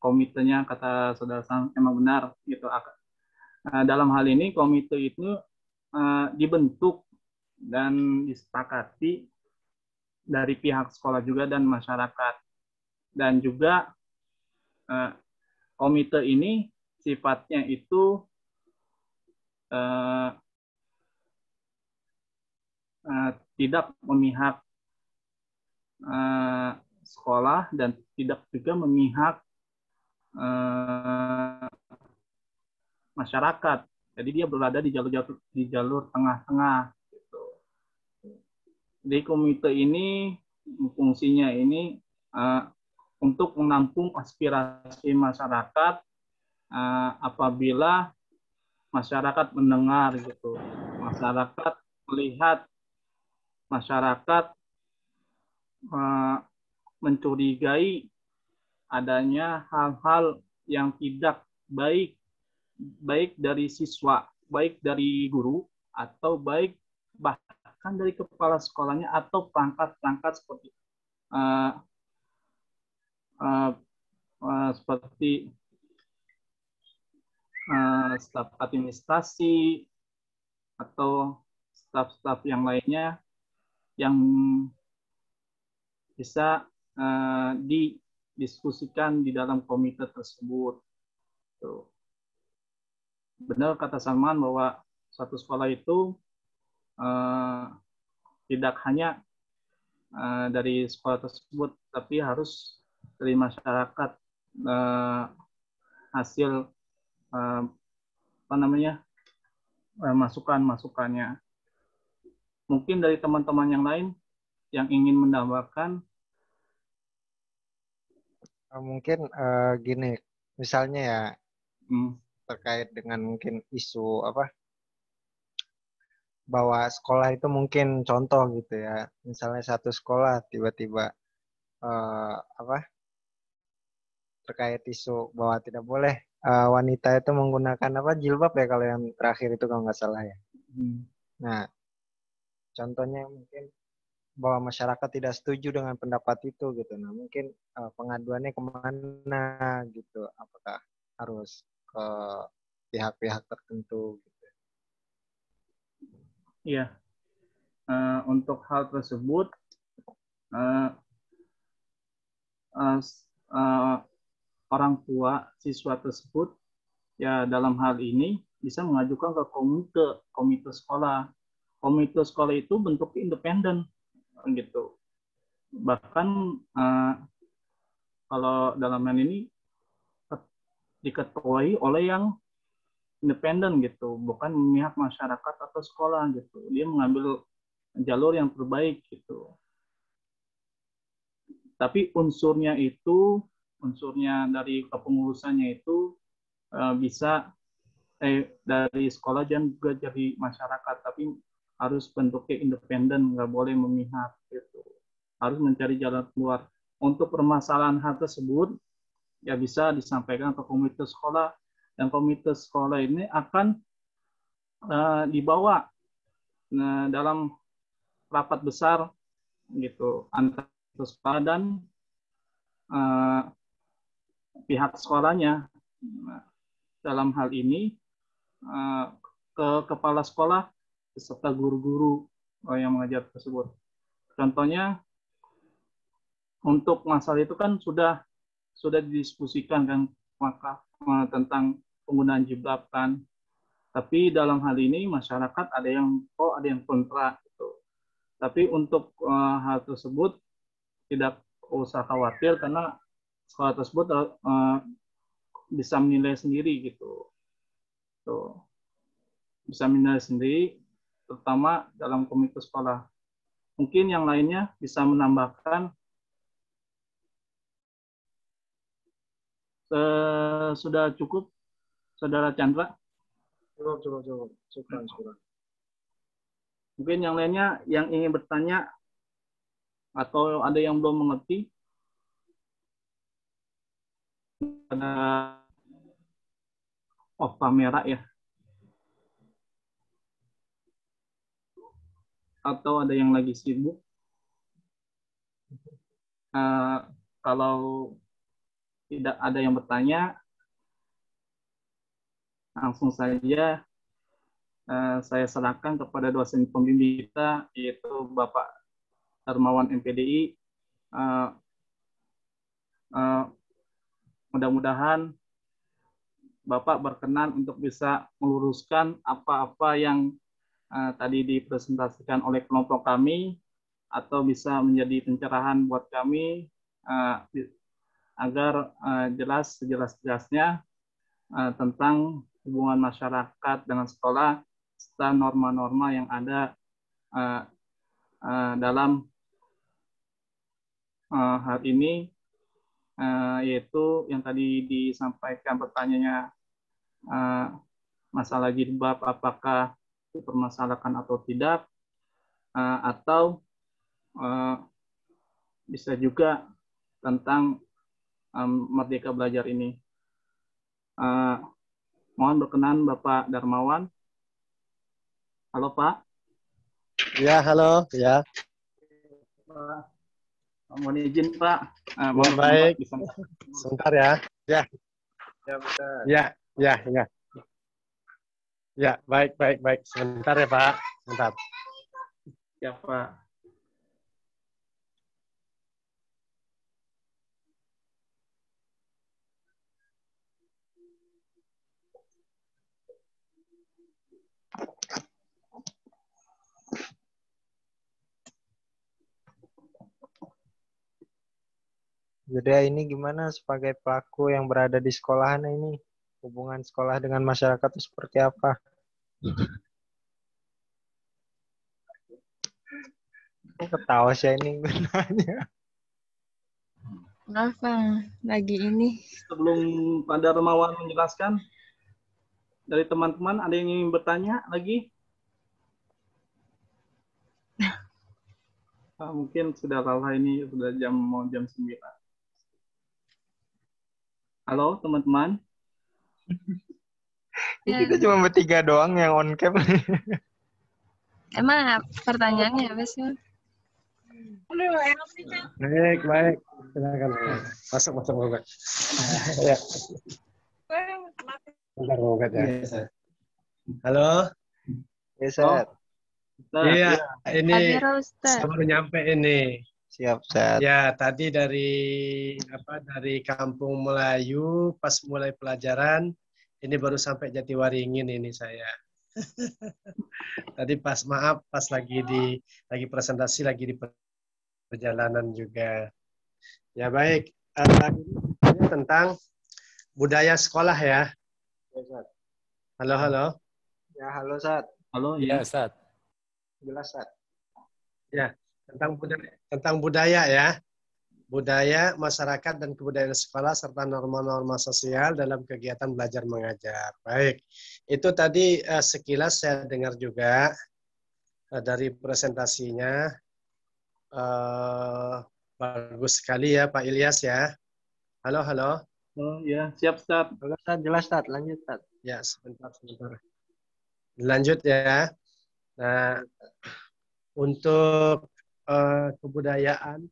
komitenya, kata Saudara Salman, emang benar gitu. Dalam hal ini komite itu dibentuk dan disepakati dari pihak sekolah juga dan masyarakat. Dan juga komite ini sifatnya itu tidak memihak sekolah dan tidak juga memihak masyarakat. Jadi dia berada di jalur tengah-tengah. Gitu. Di komite ini fungsinya ini untuk menampung aspirasi masyarakat apabila masyarakat mendengar gitu, masyarakat melihat, masyarakat mencurigai adanya hal-hal yang tidak baik dari siswa, baik dari guru, atau baik bahkan dari kepala sekolahnya atau perangkat-perangkat seperti staf administrasi atau staf-staf yang lainnya yang bisa didiskusikan di dalam komite tersebut. Tuh. Benar kata Salman bahwa satu sekolah itu tidak hanya dari sekolah tersebut, tapi harus dari masyarakat hasil masukannya. Mungkin dari teman-teman yang lain yang ingin menambahkan. Mungkin gini, misalnya ya terkait dengan mungkin isu bahwa sekolah itu mungkin contoh gitu ya, misalnya satu sekolah tiba-tiba terkait isu bahwa tidak boleh wanita itu menggunakan jilbab ya, kalau yang terakhir itu kalau nggak salah ya. Nah, contohnya mungkin bahwa masyarakat tidak setuju dengan pendapat itu gitu. Nah, mungkin pengaduannya kemana gitu? Apakah harus ke pihak-pihak tertentu? Gitu? Iya. Untuk hal tersebut, orang tua siswa tersebut ya dalam hal ini bisa mengajukan ke komite sekolah. Komite sekolah itu bentuknya independen gitu. Bahkan kalau dalam hal ini diketuai oleh yang independen gitu, bukan memihak masyarakat atau sekolah gitu. Dia mengambil jalur yang terbaik gitu. Tapi unsurnya dari kepengurusannya itu bisa dari sekolah dan juga dari masyarakat, tapi harus bentuknya independen, nggak boleh memihak gitu. Harus mencari jalan keluar. Untuk permasalahan hal tersebut ya bisa disampaikan ke komite sekolah, dan komite sekolah ini akan dibawa dalam rapat besar gitu antara sekolah dan pihak sekolahnya. Dalam hal ini ke kepala sekolah beserta guru-guru yang mengajar tersebut. Contohnya untuk masalah itu kan sudah didiskusikan kan maka tentang penggunaan jilbab kan. Tapi dalam hal ini masyarakat ada yang pro, ada yang kontra gitu. Tapi untuk hal tersebut tidak usah khawatir karena sekolah tersebut bisa menilai sendiri gitu. Tuh. Bisa menilai sendiri, terutama dalam komite sekolah. Mungkin yang lainnya bisa menambahkan. Sudah cukup, Saudara Chandra? Cukup. Syukran. Mungkin yang lainnya yang ingin bertanya atau ada yang belum mengerti? Ada kamera ya? Atau ada yang lagi sibuk? Kalau tidak ada yang bertanya, langsung saja saya serahkan kepada dosen pembimbing kita, yaitu Bapak Darmawan MPDI. Mudah-mudahan Bapak berkenan untuk bisa meluruskan apa-apa yang tadi dipresentasikan oleh kelompok kami, atau bisa menjadi pencerahan buat kami agar sejelas-jelasnya tentang hubungan masyarakat dengan sekolah serta norma-norma yang ada dalam hal ini, yaitu yang tadi disampaikan pertanyaannya, masalah jilbab apakah dipermasalahkan atau tidak, atau bisa juga tentang Merdeka Belajar ini. Mohon berkenan Bapak Darmawan. Halo Pak. Ya, halo. Ya. Mohon izin Pak. Baik. Bisa. Sebentar ya. Ya. Ya, baik. Sebentar ya, Pak. Sebentar. Ya Pak. Jadi ini gimana sebagai pelaku yang berada di sekolahan ini? Hubungan sekolah dengan masyarakat itu seperti apa? Aku ketawa sih ini gunanya. Maaf Bang, lagi ini. Sebelum Pak Darmawan menjelaskan, dari teman-teman ada yang ingin bertanya lagi? Mungkin sudah lelah, ini sudah jam 9. Halo teman-teman. Kita cuma bertiga doang yang on cam. Emang pertanyaannya apa sih? Baik. Silakan. Masuk Robert. Ya. Bentar Robert ya. Halo. Ya, Sat. Iya, ini Hadir Ustaz. saya baru nyampe ini. Siap, Sat. Ya, tadi dari Kampung Melayu pas mulai pelajaran, ini baru sampai Jatiwaringin ini saya. Tadi pas lagi presentasi, lagi di perjalanan juga. Ya baik, ini tentang budaya sekolah ya. Halo. Ya, halo, Sat. Halo ya. Ustaz. Jelas, Sat. Ya, tentang budaya ya. Budaya, masyarakat, dan kebudayaan sekolah, serta norma-norma sosial dalam kegiatan belajar mengajar. Baik, itu tadi sekilas saya dengar juga dari presentasinya. Bagus sekali ya Pak Ilyas ya. Halo. Oh ya, siap Ustaz. Halo, Sat. Jelas, Sat. Lanjut, Sat. Ya, sebentar. Lanjut ya. Nah, untuk kebudayaan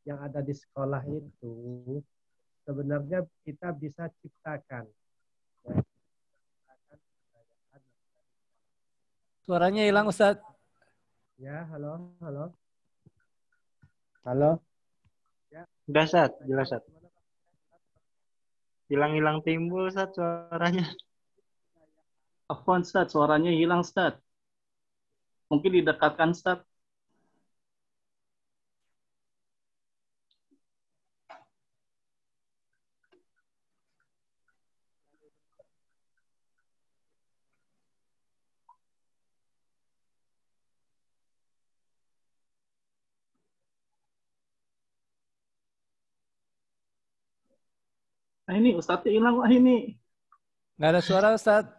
yang ada di sekolah itu sebenarnya kita bisa ciptakan. Suaranya hilang Ustaz. Ya, halo. Udah, Sat. Jelas, Sat. Hilang-hilang timbul, Sat, suaranya. Afwan Ustaz, suaranya hilang Ustaz. Mungkin didekatkan Ustaz. Nah ini Ustadznya hilang lah ini. Nggak ada suara Ustadz.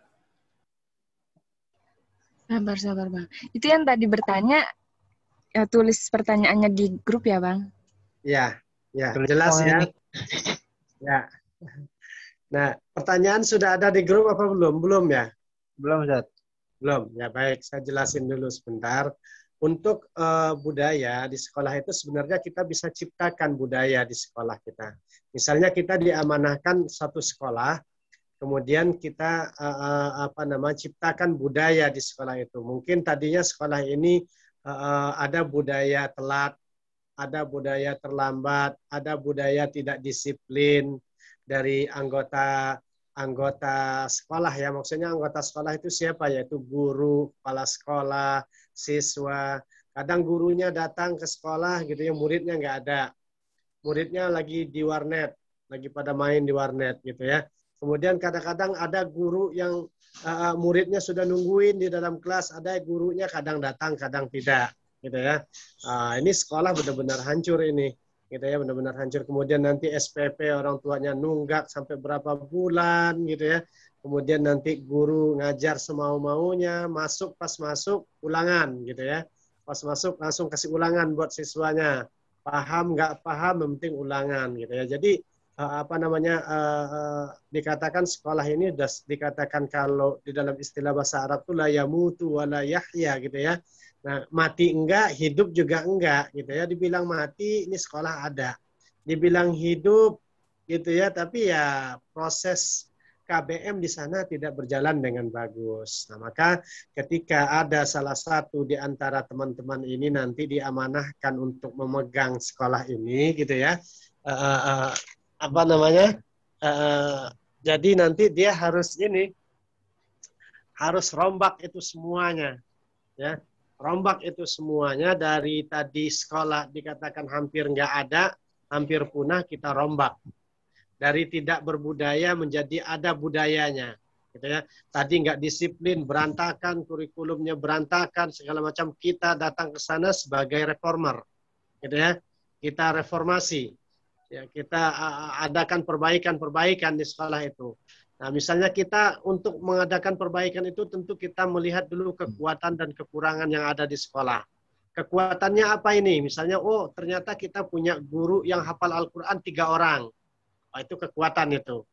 Sabar, Bang. Itu yang tadi bertanya, tulis pertanyaannya di grup ya, Bang? Ya, ya, Tulis jelas semua ya. ini. Ya. Nah, pertanyaan sudah ada di grup apa belum? Belum ya? Belum, Ustaz. Belum. Ya baik, saya jelasin dulu sebentar. Untuk budaya di sekolah itu sebenarnya kita bisa ciptakan budaya di sekolah kita. Misalnya kita diamanahkan satu sekolah, kemudian kita ciptakan budaya di sekolah itu. Mungkin tadinya sekolah ini ada budaya telat, ada budaya terlambat, ada budaya tidak disiplin dari anggota sekolah ya. Maksudnya anggota sekolah itu siapa? Yaitu guru, kepala sekolah, siswa. Kadang gurunya datang ke sekolah gitu ya, muridnya nggak ada. Muridnya lagi di warnet, lagi pada main di warnet gitu ya. Kemudian kadang-kadang ada guru yang muridnya sudah nungguin di dalam kelas, ada gurunya kadang datang, kadang tidak, gitu ya. Ini sekolah benar-benar hancur ini, gitu ya, benar-benar hancur. Kemudian nanti SPP orang tuanya nunggak sampai berapa bulan, gitu ya. Kemudian nanti guru ngajar semau-maunya, pas masuk ulangan, gitu ya. Pas masuk langsung kasih ulangan buat siswanya. Paham nggak paham, yang penting ulangan, gitu ya. Jadi dikatakan sekolah ini sudah dikatakan kalau di dalam istilah bahasa Arab itu la yamutu wa la yahya gitu ya. Nah, mati enggak, hidup juga enggak gitu ya. Dibilang mati ini sekolah ada. Dibilang hidup gitu ya, tapi ya proses KBM di sana tidak berjalan dengan bagus. Nah, maka ketika ada salah satu di antara teman-teman ini nanti diamanahkan untuk memegang sekolah ini gitu ya. Jadi nanti dia harus rombak itu semuanya ya, rombak itu semuanya. Dari tadi sekolah dikatakan hampir nggak ada, hampir punah, kita rombak dari tidak berbudaya menjadi ada budayanya gitu ya. Tadi nggak disiplin, berantakan, kurikulumnya berantakan segala macam, kita datang ke sana sebagai reformer gitu ya, kita reformasi. Ya, kita adakan perbaikan di sekolah itu. Nah, misalnya kita untuk mengadakan perbaikan itu tentu kita melihat dulu kekuatan dan kekurangan yang ada di sekolah. Kekuatannya apa ini? Misalnya, oh ternyata kita punya guru yang hafal Al-Quran 3 orang. Oh, itu kekuatan itu.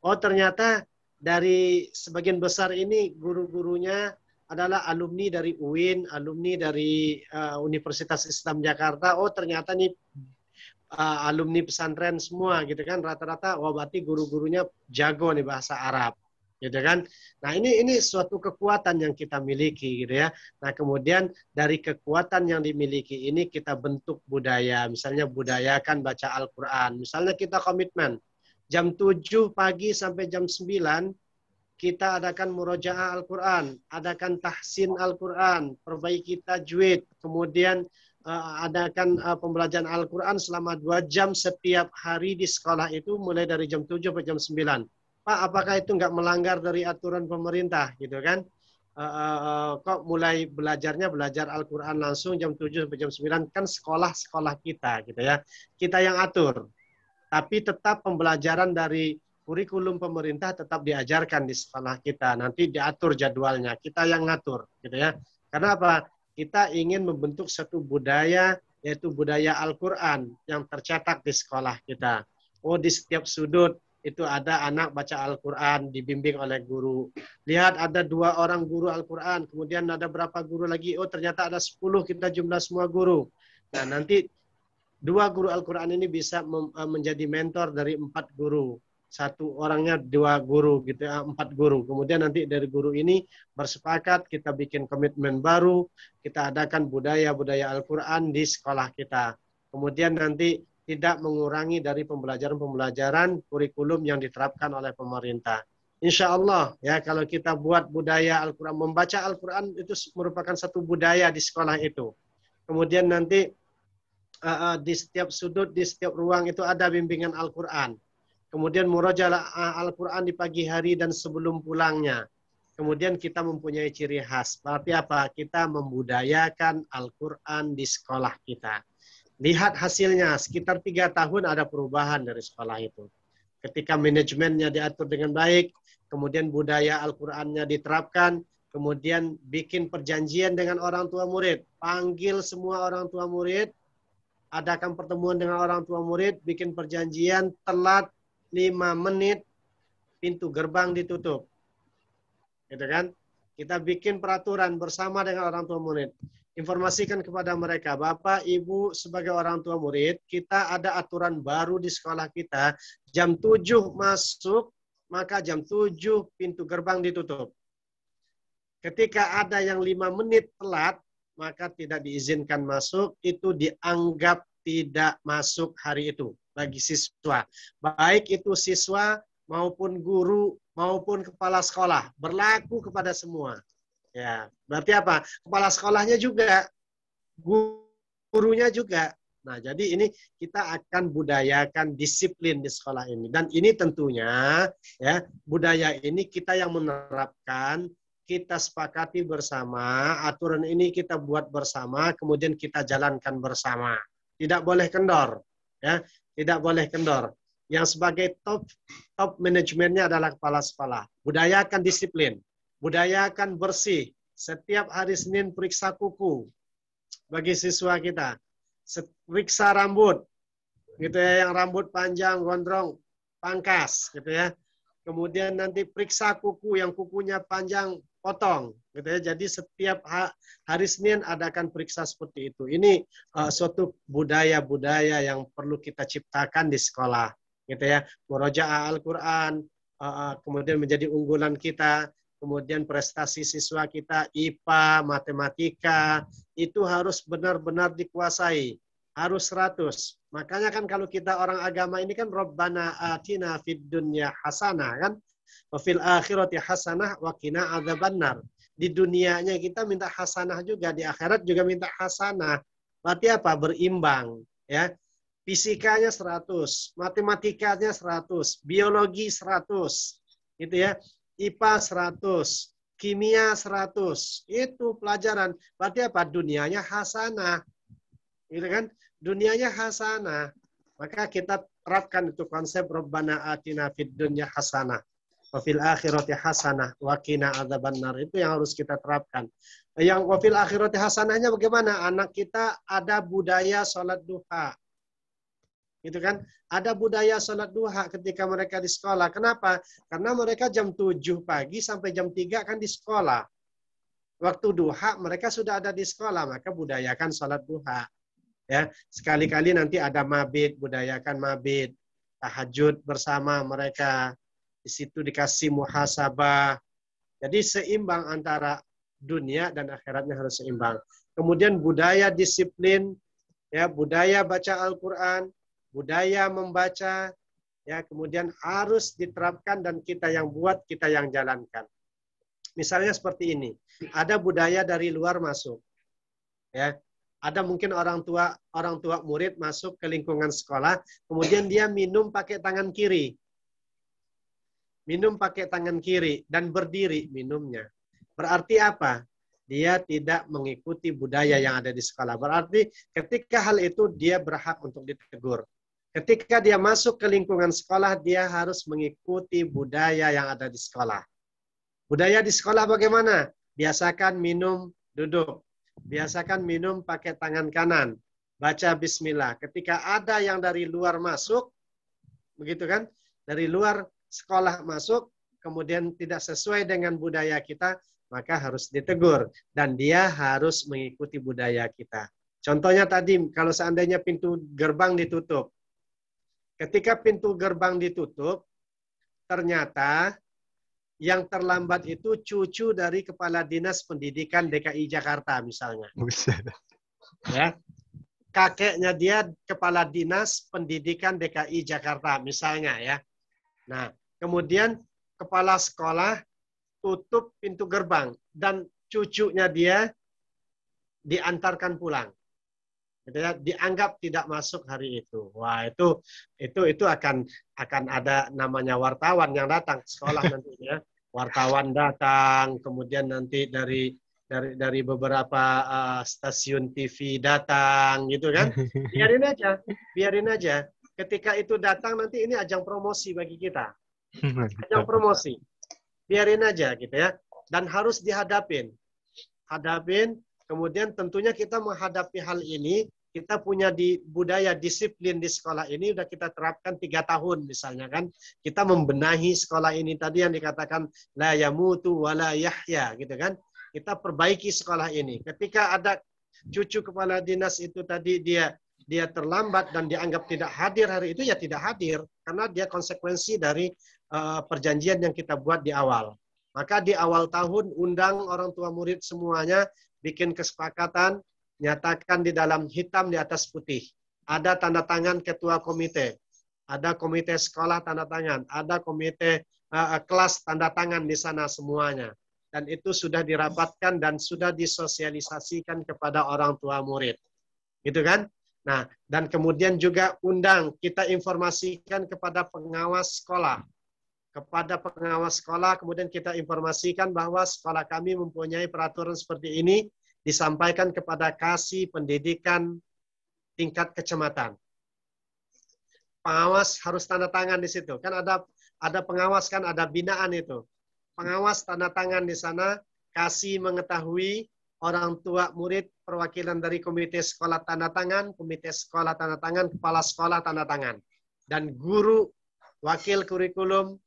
Oh ternyata dari sebagian besar ini guru-gurunya adalah alumni dari UIN, alumni dari Universitas Islam Jakarta. Oh ternyata nih alumni pesantren semua gitu kan, rata-rata berarti guru-gurunya jago nih bahasa Arab gitu kan. Nah ini suatu kekuatan yang kita miliki gitu ya. Nah kemudian dari kekuatan yang dimiliki ini kita bentuk budaya, misalnya budayakan baca Al-Quran. Misalnya kita komitmen jam 7 pagi sampai jam 9 kita adakan murojaah Al-Quran, adakan tahsin Al-Quran, perbaiki tajwid, kemudian adakan pembelajaran Al-Quran selama 2 jam setiap hari di sekolah itu, mulai dari jam 7 sampai jam 9. Pak, apakah itu nggak melanggar dari aturan pemerintah gitu kan? Kok mulai belajar Al-Quran langsung jam 7 sampai jam 9, kan sekolah-sekolah kita gitu ya. Kita yang atur. Tapi tetap pembelajaran dari kurikulum pemerintah tetap diajarkan di sekolah kita. Nanti diatur jadwalnya, kita yang ngatur gitu ya. Karena apa? Kita ingin membentuk satu budaya, yaitu budaya Al-Quran yang tercetak di sekolah kita. Oh, di setiap sudut itu ada anak baca Al-Quran dibimbing oleh guru. Lihat ada 2 orang guru Al-Quran, kemudian ada berapa guru lagi? Oh ternyata ada 10, kita jumlah semua guru. Nah nanti 2 guru Al-Quran ini bisa menjadi mentor dari 4 guru. 1 orangnya 2 guru gitu ya, 4 guru. Kemudian nanti dari guru ini bersepakat kita bikin komitmen baru, kita adakan budaya-budaya Al-Quran di sekolah kita. Kemudian nanti tidak mengurangi dari pembelajaran-pembelajaran kurikulum yang diterapkan oleh pemerintah. Insya Allah ya, kalau kita buat budaya Al-Quran, membaca Al-Quran itu merupakan satu budaya di sekolah itu. Kemudian nanti di setiap sudut, di setiap ruang itu ada bimbingan Al-Quran. Kemudian murojaah Al-Quran di pagi hari dan sebelum pulangnya. Kemudian kita mempunyai ciri khas. Berarti apa? Kita membudayakan Al-Quran di sekolah kita. Lihat hasilnya, sekitar 3 tahun ada perubahan dari sekolah itu. Ketika manajemennya diatur dengan baik, kemudian budaya Al-Qur'annya diterapkan, kemudian bikin perjanjian dengan orang tua murid, panggil semua orang tua murid, adakan pertemuan dengan orang tua murid, bikin perjanjian, telat 5 menit, pintu gerbang ditutup. Gitu kan? Kita bikin peraturan bersama dengan orang tua murid. Informasikan kepada mereka, Bapak, Ibu, sebagai orang tua murid, kita ada aturan baru di sekolah kita, jam 7 masuk, maka jam 7 pintu gerbang ditutup. Ketika ada yang 5 menit telat, maka tidak diizinkan masuk, itu dianggap tidak masuk hari itu bagi siswa. Baik itu siswa maupun guru maupun kepala sekolah, berlaku kepada semua. Ya, berarti apa? Kepala sekolahnya juga, gurunya juga. Nah, jadi ini kita akan budayakan disiplin di sekolah ini. Dan ini tentunya ya, budaya ini kita yang menerapkan, kita sepakati bersama, aturan ini kita buat bersama, kemudian kita jalankan bersama. Tidak boleh kendor, ya, tidak boleh kendor. Yang sebagai top manajemennya adalah kepala sekolah. Budayakan disiplin, budayakan bersih. Setiap hari Senin periksa kuku bagi siswa kita, periksa rambut, gitu ya, yang rambut panjang, gondrong, pangkas, gitu ya. Kemudian nanti periksa kuku, yang kukunya panjang, potong, gitu ya. Jadi setiap hari Senin adakan periksa seperti itu. Ini suatu budaya-budaya yang perlu kita ciptakan di sekolah, gitu ya. Murojaah Al-Quran, kemudian menjadi unggulan kita, kemudian prestasi siswa kita, IPA, matematika, itu harus benar-benar dikuasai, harus 100. Makanya kan kalau kita orang agama ini kan Rabbana atina fid dunya hasanah kan, wa fil akhirati hasanah wa qina adzabannar. Di dunianya kita minta hasanah juga, di akhirat juga minta hasanah. Berarti apa? Berimbang, ya. Fisikanya 100, matematikanya 100, biologi 100, gitu ya. IPA 100, kimia 100. Itu pelajaran. Berarti apa? Dunianya hasanah. Gitu kan? Dunianya hasanah. Maka kita terapkan itu konsep Rabbana atina fid dunya hasanah wa fil akhirati hasanah wa qina adzabannar. Itu yang harus kita terapkan. Yang wa fil akhirati hasanahnya bagaimana? Anak kita ada budaya sholat duha. Gitu kan? Ada budaya sholat duha ketika mereka di sekolah. Kenapa? Karena mereka jam 7 pagi sampai jam 3 kan di sekolah. Waktu duha mereka sudah ada di sekolah, maka budayakan sholat duha. Ya, sekali-kali nanti ada mabit, budayakan mabit, tahajud bersama mereka. Di situ dikasih muhasabah. Jadi seimbang antara dunia dan akhiratnya harus seimbang. Kemudian budaya disiplin, ya, budaya baca Al-Quran, budaya membaca, ya, kemudian harus diterapkan dan kita yang buat, kita yang jalankan. Misalnya seperti ini, ada budaya dari luar masuk, ya, ada mungkin orang tua murid masuk ke lingkungan sekolah, kemudian dia minum pakai tangan kiri, dan berdiri minumnya. Berarti apa? Dia tidak mengikuti budaya yang ada di sekolah. Berarti ketika hal itu dia berhak untuk ditegur. Ketika dia masuk ke lingkungan sekolah, dia harus mengikuti budaya yang ada di sekolah. Budaya di sekolah bagaimana? Biasakan minum duduk. Biasakan minum pakai tangan kanan. Baca bismillah. Ketika ada yang dari luar masuk, begitu kan? Dari luar sekolah masuk, kemudian tidak sesuai dengan budaya kita, maka harus ditegur. Dan dia harus mengikuti budaya kita. Contohnya tadi, kalau seandainya pintu gerbang ditutup. Ketika pintu gerbang ditutup, ternyata yang terlambat itu cucu dari Kepala Dinas Pendidikan DKI Jakarta misalnya. Ya. Kakeknya dia Kepala Dinas Pendidikan DKI Jakarta misalnya ya. Nah, kemudian kepala sekolah tutup pintu gerbang dan cucunya dia diantarkan pulang. Gitu ya, dianggap tidak masuk hari itu. Wah, itu akan ada namanya wartawan yang datang ke sekolah nantinya. Wartawan datang, kemudian nanti dari beberapa stasiun TV datang, gitu kan? Biarin aja. ketika itu datang nanti ini ajang promosi bagi kita. Ajang promosi. Biarin aja gitu ya. Dan harus dihadapin. Hadapin, kemudian tentunya kita menghadapi hal ini, kita punya di budaya disiplin di sekolah ini udah kita terapkan 3 tahun misalnya kan. Kita membenahi sekolah ini tadi yang dikatakan la yamutu wala yahya gitu kan. Kita perbaiki sekolah ini. Ketika ada cucu kepala dinas itu tadi dia terlambat dan dianggap tidak hadir hari itu, ya tidak hadir karena dia konsekuensi dari perjanjian yang kita buat di awal. Maka di awal tahun undang orang tua murid semuanya, bikin kesepakatan, nyatakan di dalam hitam di atas putih. Ada tanda tangan ketua komite, ada komite sekolah tanda tangan, ada komite kelas tanda tangan di sana semuanya. Dan itu sudah dirapatkan dan sudah disosialisasikan kepada orang tua murid. Gitu kan? Nah, dan kemudian juga undang, kita informasikan kepada pengawas sekolah. Kepada pengawas sekolah, kemudian kita informasikan bahwa sekolah kami mempunyai peraturan seperti ini, disampaikan kepada Kasih Pendidikan tingkat kecamatan. Pengawas harus tanda tangan di situ. Kan ada pengawas kan, ada binaan itu. Pengawas tanda tangan di sana, Kasih mengetahui, orang tua murid, perwakilan dari komite sekolah tanda tangan, komite sekolah tanda tangan, kepala sekolah tanda tangan. Dan guru, wakil kurikulum,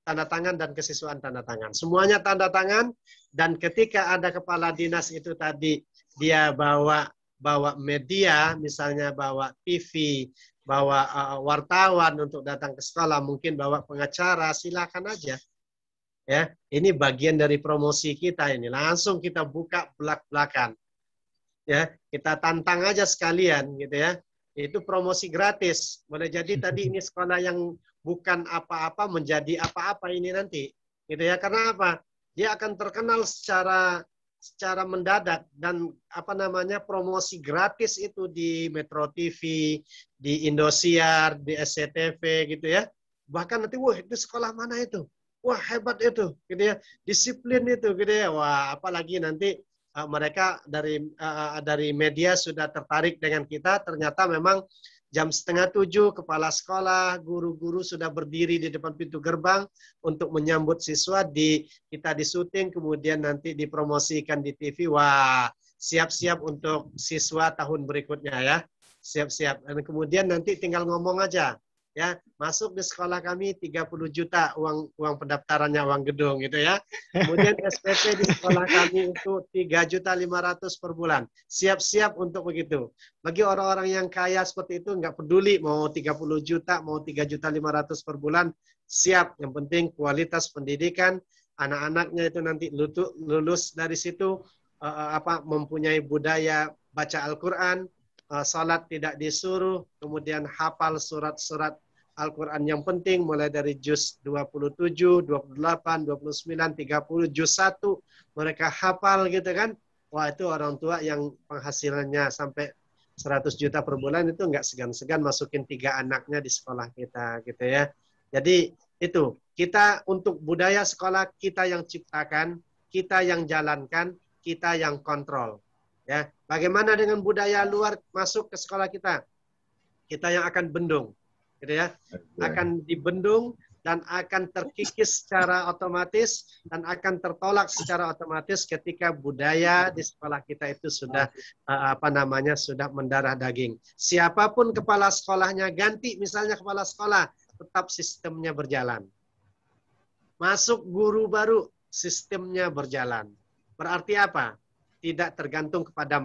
tanda tangan, dan kesiswaan tanda tangan. Semuanya tanda tangan, dan ketika ada kepala dinas itu tadi, dia bawa media, misalnya bawa TV, bawa wartawan untuk datang ke sekolah, mungkin bawa pengacara, silakan aja. Ya, ini bagian dari promosi kita ini. Langsung kita buka belak-belakan. Ya, kita tantang aja sekalian gitu ya. Itu promosi gratis. Boleh jadi tadi ini sekolah yang bukan apa-apa menjadi apa-apa ini nanti. Gitu ya. Karena apa? Dia akan terkenal secara mendadak, dan apa namanya, promosi gratis itu di Metro TV, di Indosiar, di SCTV gitu ya. Bahkan nanti, wah itu sekolah mana itu? Wah hebat itu, gitu ya. Disiplin itu, gitu ya. Wah, apalagi nanti mereka dari media sudah tertarik dengan kita, ternyata memang jam 6:30 kepala sekolah, guru-guru sudah berdiri di depan pintu gerbang untuk menyambut siswa, kita disuting, kemudian nanti dipromosikan di TV. Wah, siap-siap untuk siswa tahun berikutnya ya. Siap-siap. Dan kemudian nanti tinggal ngomong aja. Ya, masuk di sekolah kami 30 juta uang pendaftarannya, uang gedung gitu ya. Kemudian SPP di sekolah kami itu 3.500.000 per bulan. Siap-siap untuk begitu. Bagi orang-orang yang kaya seperti itu nggak peduli mau 30 juta, mau 3.500.000 per bulan, siap. Yang penting kualitas pendidikan, anak-anaknya itu nanti lulus dari situ mempunyai budaya baca Al-Qur'an, salat tidak disuruh, kemudian hafal surat-surat Al-Quran yang penting, mulai dari juz 27, 28, 29, 30, juz 1, mereka hafal gitu kan. Wah, itu orang tua yang penghasilannya sampai 100 juta per bulan itu nggak segan-segan masukin 3 anaknya di sekolah kita gitu ya. Jadi itu, kita untuk budaya sekolah kita yang ciptakan, kita yang jalankan, kita yang kontrol. Ya, bagaimana dengan budaya luar masuk ke sekolah kita? Kita yang akan bendung, gitu ya. Akan dibendung dan akan terkikis secara otomatis dan akan tertolak secara otomatis ketika budaya di sekolah kita itu sudah sudah mendarah daging. Siapapun kepala sekolahnya ganti, misalnya kepala sekolah, tetap sistemnya berjalan. Masuk guru baru, sistemnya berjalan. Berarti apa? Tidak tergantung kepada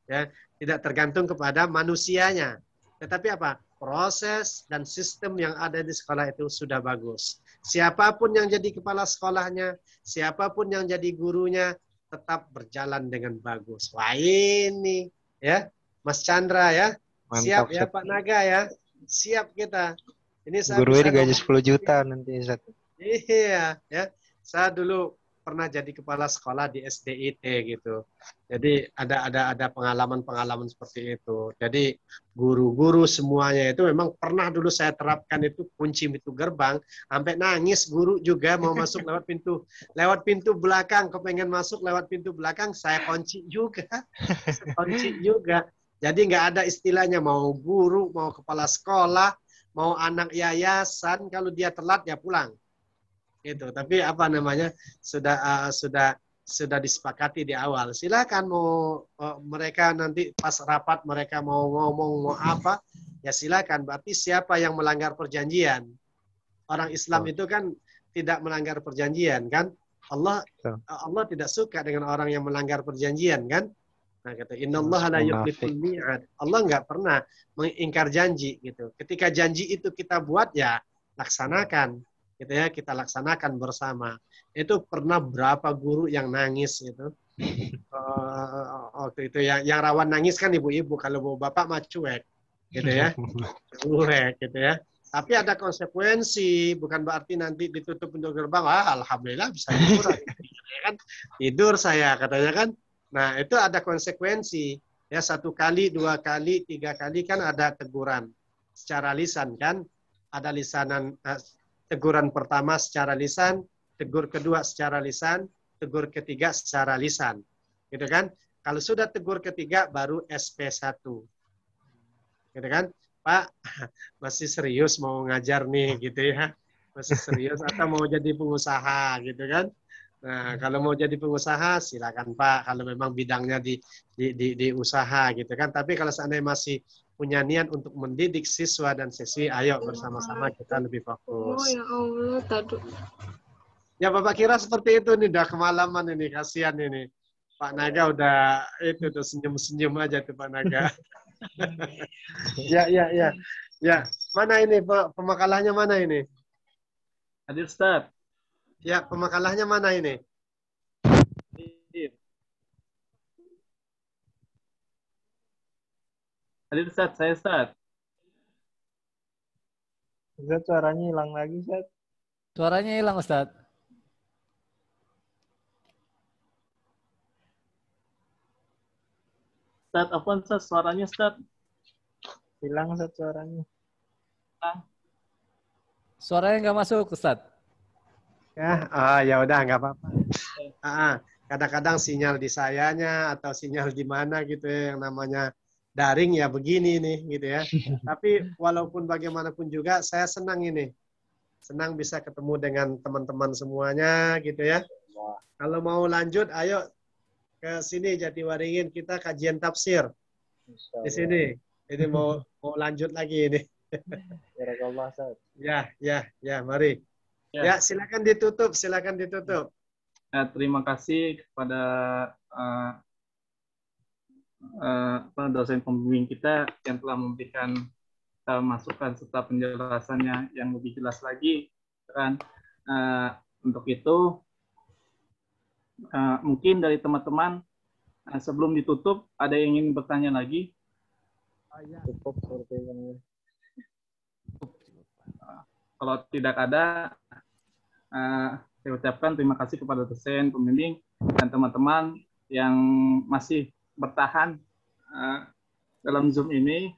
ya, tidak tergantung kepada manusianya. Tetapi apa? Proses dan sistem yang ada di sekolah itu sudah bagus. Siapapun yang jadi kepala sekolahnya, siapapun yang jadi gurunya, tetap berjalan dengan bagus. Wah ini, ya, Mas Chandra ya, Mantap, siap ya Ustaz. Pak Naga ya, siap kita. Ini saya Gurunya bisa digaji 10 juta nanti, Ustaz. Iya, ya. Saya dulu pernah jadi kepala sekolah di SDIT gitu. Jadi ada pengalaman-pengalaman seperti itu. Jadi guru-guru semuanya itu memang pernah dulu saya terapkan itu kunci pintu gerbang, sampai nangis guru juga mau masuk lewat pintu belakang, kepengen masuk lewat pintu belakang, saya kunci juga. Jadi nggak ada istilahnya mau guru, mau kepala sekolah, mau anak yayasan, kalau dia telat ya pulang. Gitu. Tapi apa namanya sudah disepakati di awal. Silakan mau mereka nanti pas rapat mereka mau ngomong mau apa, ya silakan. Berarti siapa yang melanggar perjanjian? Orang Islam itu kan tidak melanggar perjanjian kan? Allah tidak suka dengan orang yang melanggar perjanjian kan? Nah, kata innallaha la yukhliful mi'ad. Allah nggak pernah mengingkar janji gitu. Ketika janji itu kita buat ya laksanakan. Gitu ya, kita laksanakan bersama. Itu pernah berapa guru yang nangis gitu. Waktu itu yang rawan nangis kan ibu-ibu, kalau bapak mah cuek gitu ya. Cuek gitu ya. Tapi ada konsekuensi, bukan berarti nanti ditutup pintu gerbang, alhamdulillah bisa tidur. Kan tidur saya katanya kan. Nah, itu ada konsekuensi. Ya, 1 kali, 2 kali, 3 kali kan ada teguran secara lisan kan. Ada lisanan teguran pertama secara lisan, tegur kedua secara lisan, tegur ketiga secara lisan. Gitu kan? Kalau sudah tegur ketiga baru SP1. Gitu kan? Pak, masih serius mau ngajar nih gitu ya. Masih serius atau mau jadi pengusaha gitu kan? Nah, kalau mau jadi pengusaha silakan Pak, kalau memang bidangnya di usaha gitu kan. Tapi kalau seandainya masih punya niat untuk mendidik siswa dan siswi, ayo bersama-sama kita lebih fokus. Oh ya Allah, tadi. Ya Bapak kira seperti itu nih, udah kemalaman ini, kasihan ini. Pak Naga udah senyum-senyum aja tuh Pak Naga. Ya. Mana ini pemakalahnya mana ini? Hadir Ustaz. Ya, pemakalahnya mana ini? Hadir Ustaz, saya Ustaz. Ustaz, suaranya hilang lagi, Ustaz. Suaranya hilang, Ustaz. Ustaz, apa Ustaz? Suaranya Ustaz? Hilang, Ustaz, suaranya. Suaranya nggak masuk, Ustaz. Ya udah nggak apa-apa. Kadang-kadang sinyal di sayanya atau sinyal di mana gitu ya, yang namanya daring ya begini nih gitu ya. Tapi walaupun bagaimanapun juga saya senang ini. Senang bisa ketemu dengan teman-teman semuanya gitu ya. Kalau mau lanjut ayo ke sini Jatiwaringin, kita kajian tafsir. Di sini. Ini mau lanjut lagi ini. Ya, mari. Ya, silakan ditutup. Terima kasih kepada dosen pembimbing kita yang telah memberikan masukan serta penjelasannya yang lebih jelas lagi. Kan, untuk itu, mungkin dari teman-teman sebelum ditutup ada yang ingin bertanya lagi? Cukup sepertinya. Kalau tidak ada, saya ucapkan terima kasih kepada dosen, pembimbing, dan teman-teman yang masih bertahan dalam Zoom ini.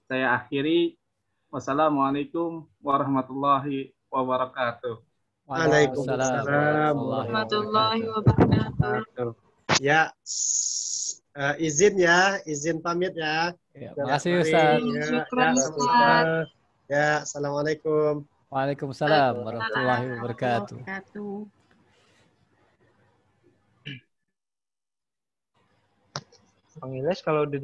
Saya akhiri. Wassalamualaikum warahmatullahi wabarakatuh. Waalaikumsalam Warahmatullahi wabarakatuh. Ya, izin pamit ya. Ya, makasih Ustaz. Syukran, Ustaz. Ya, assalamualaikum. Waalaikumsalam warahmatullahi wabarakatuh. Bang Ilyas kalau udah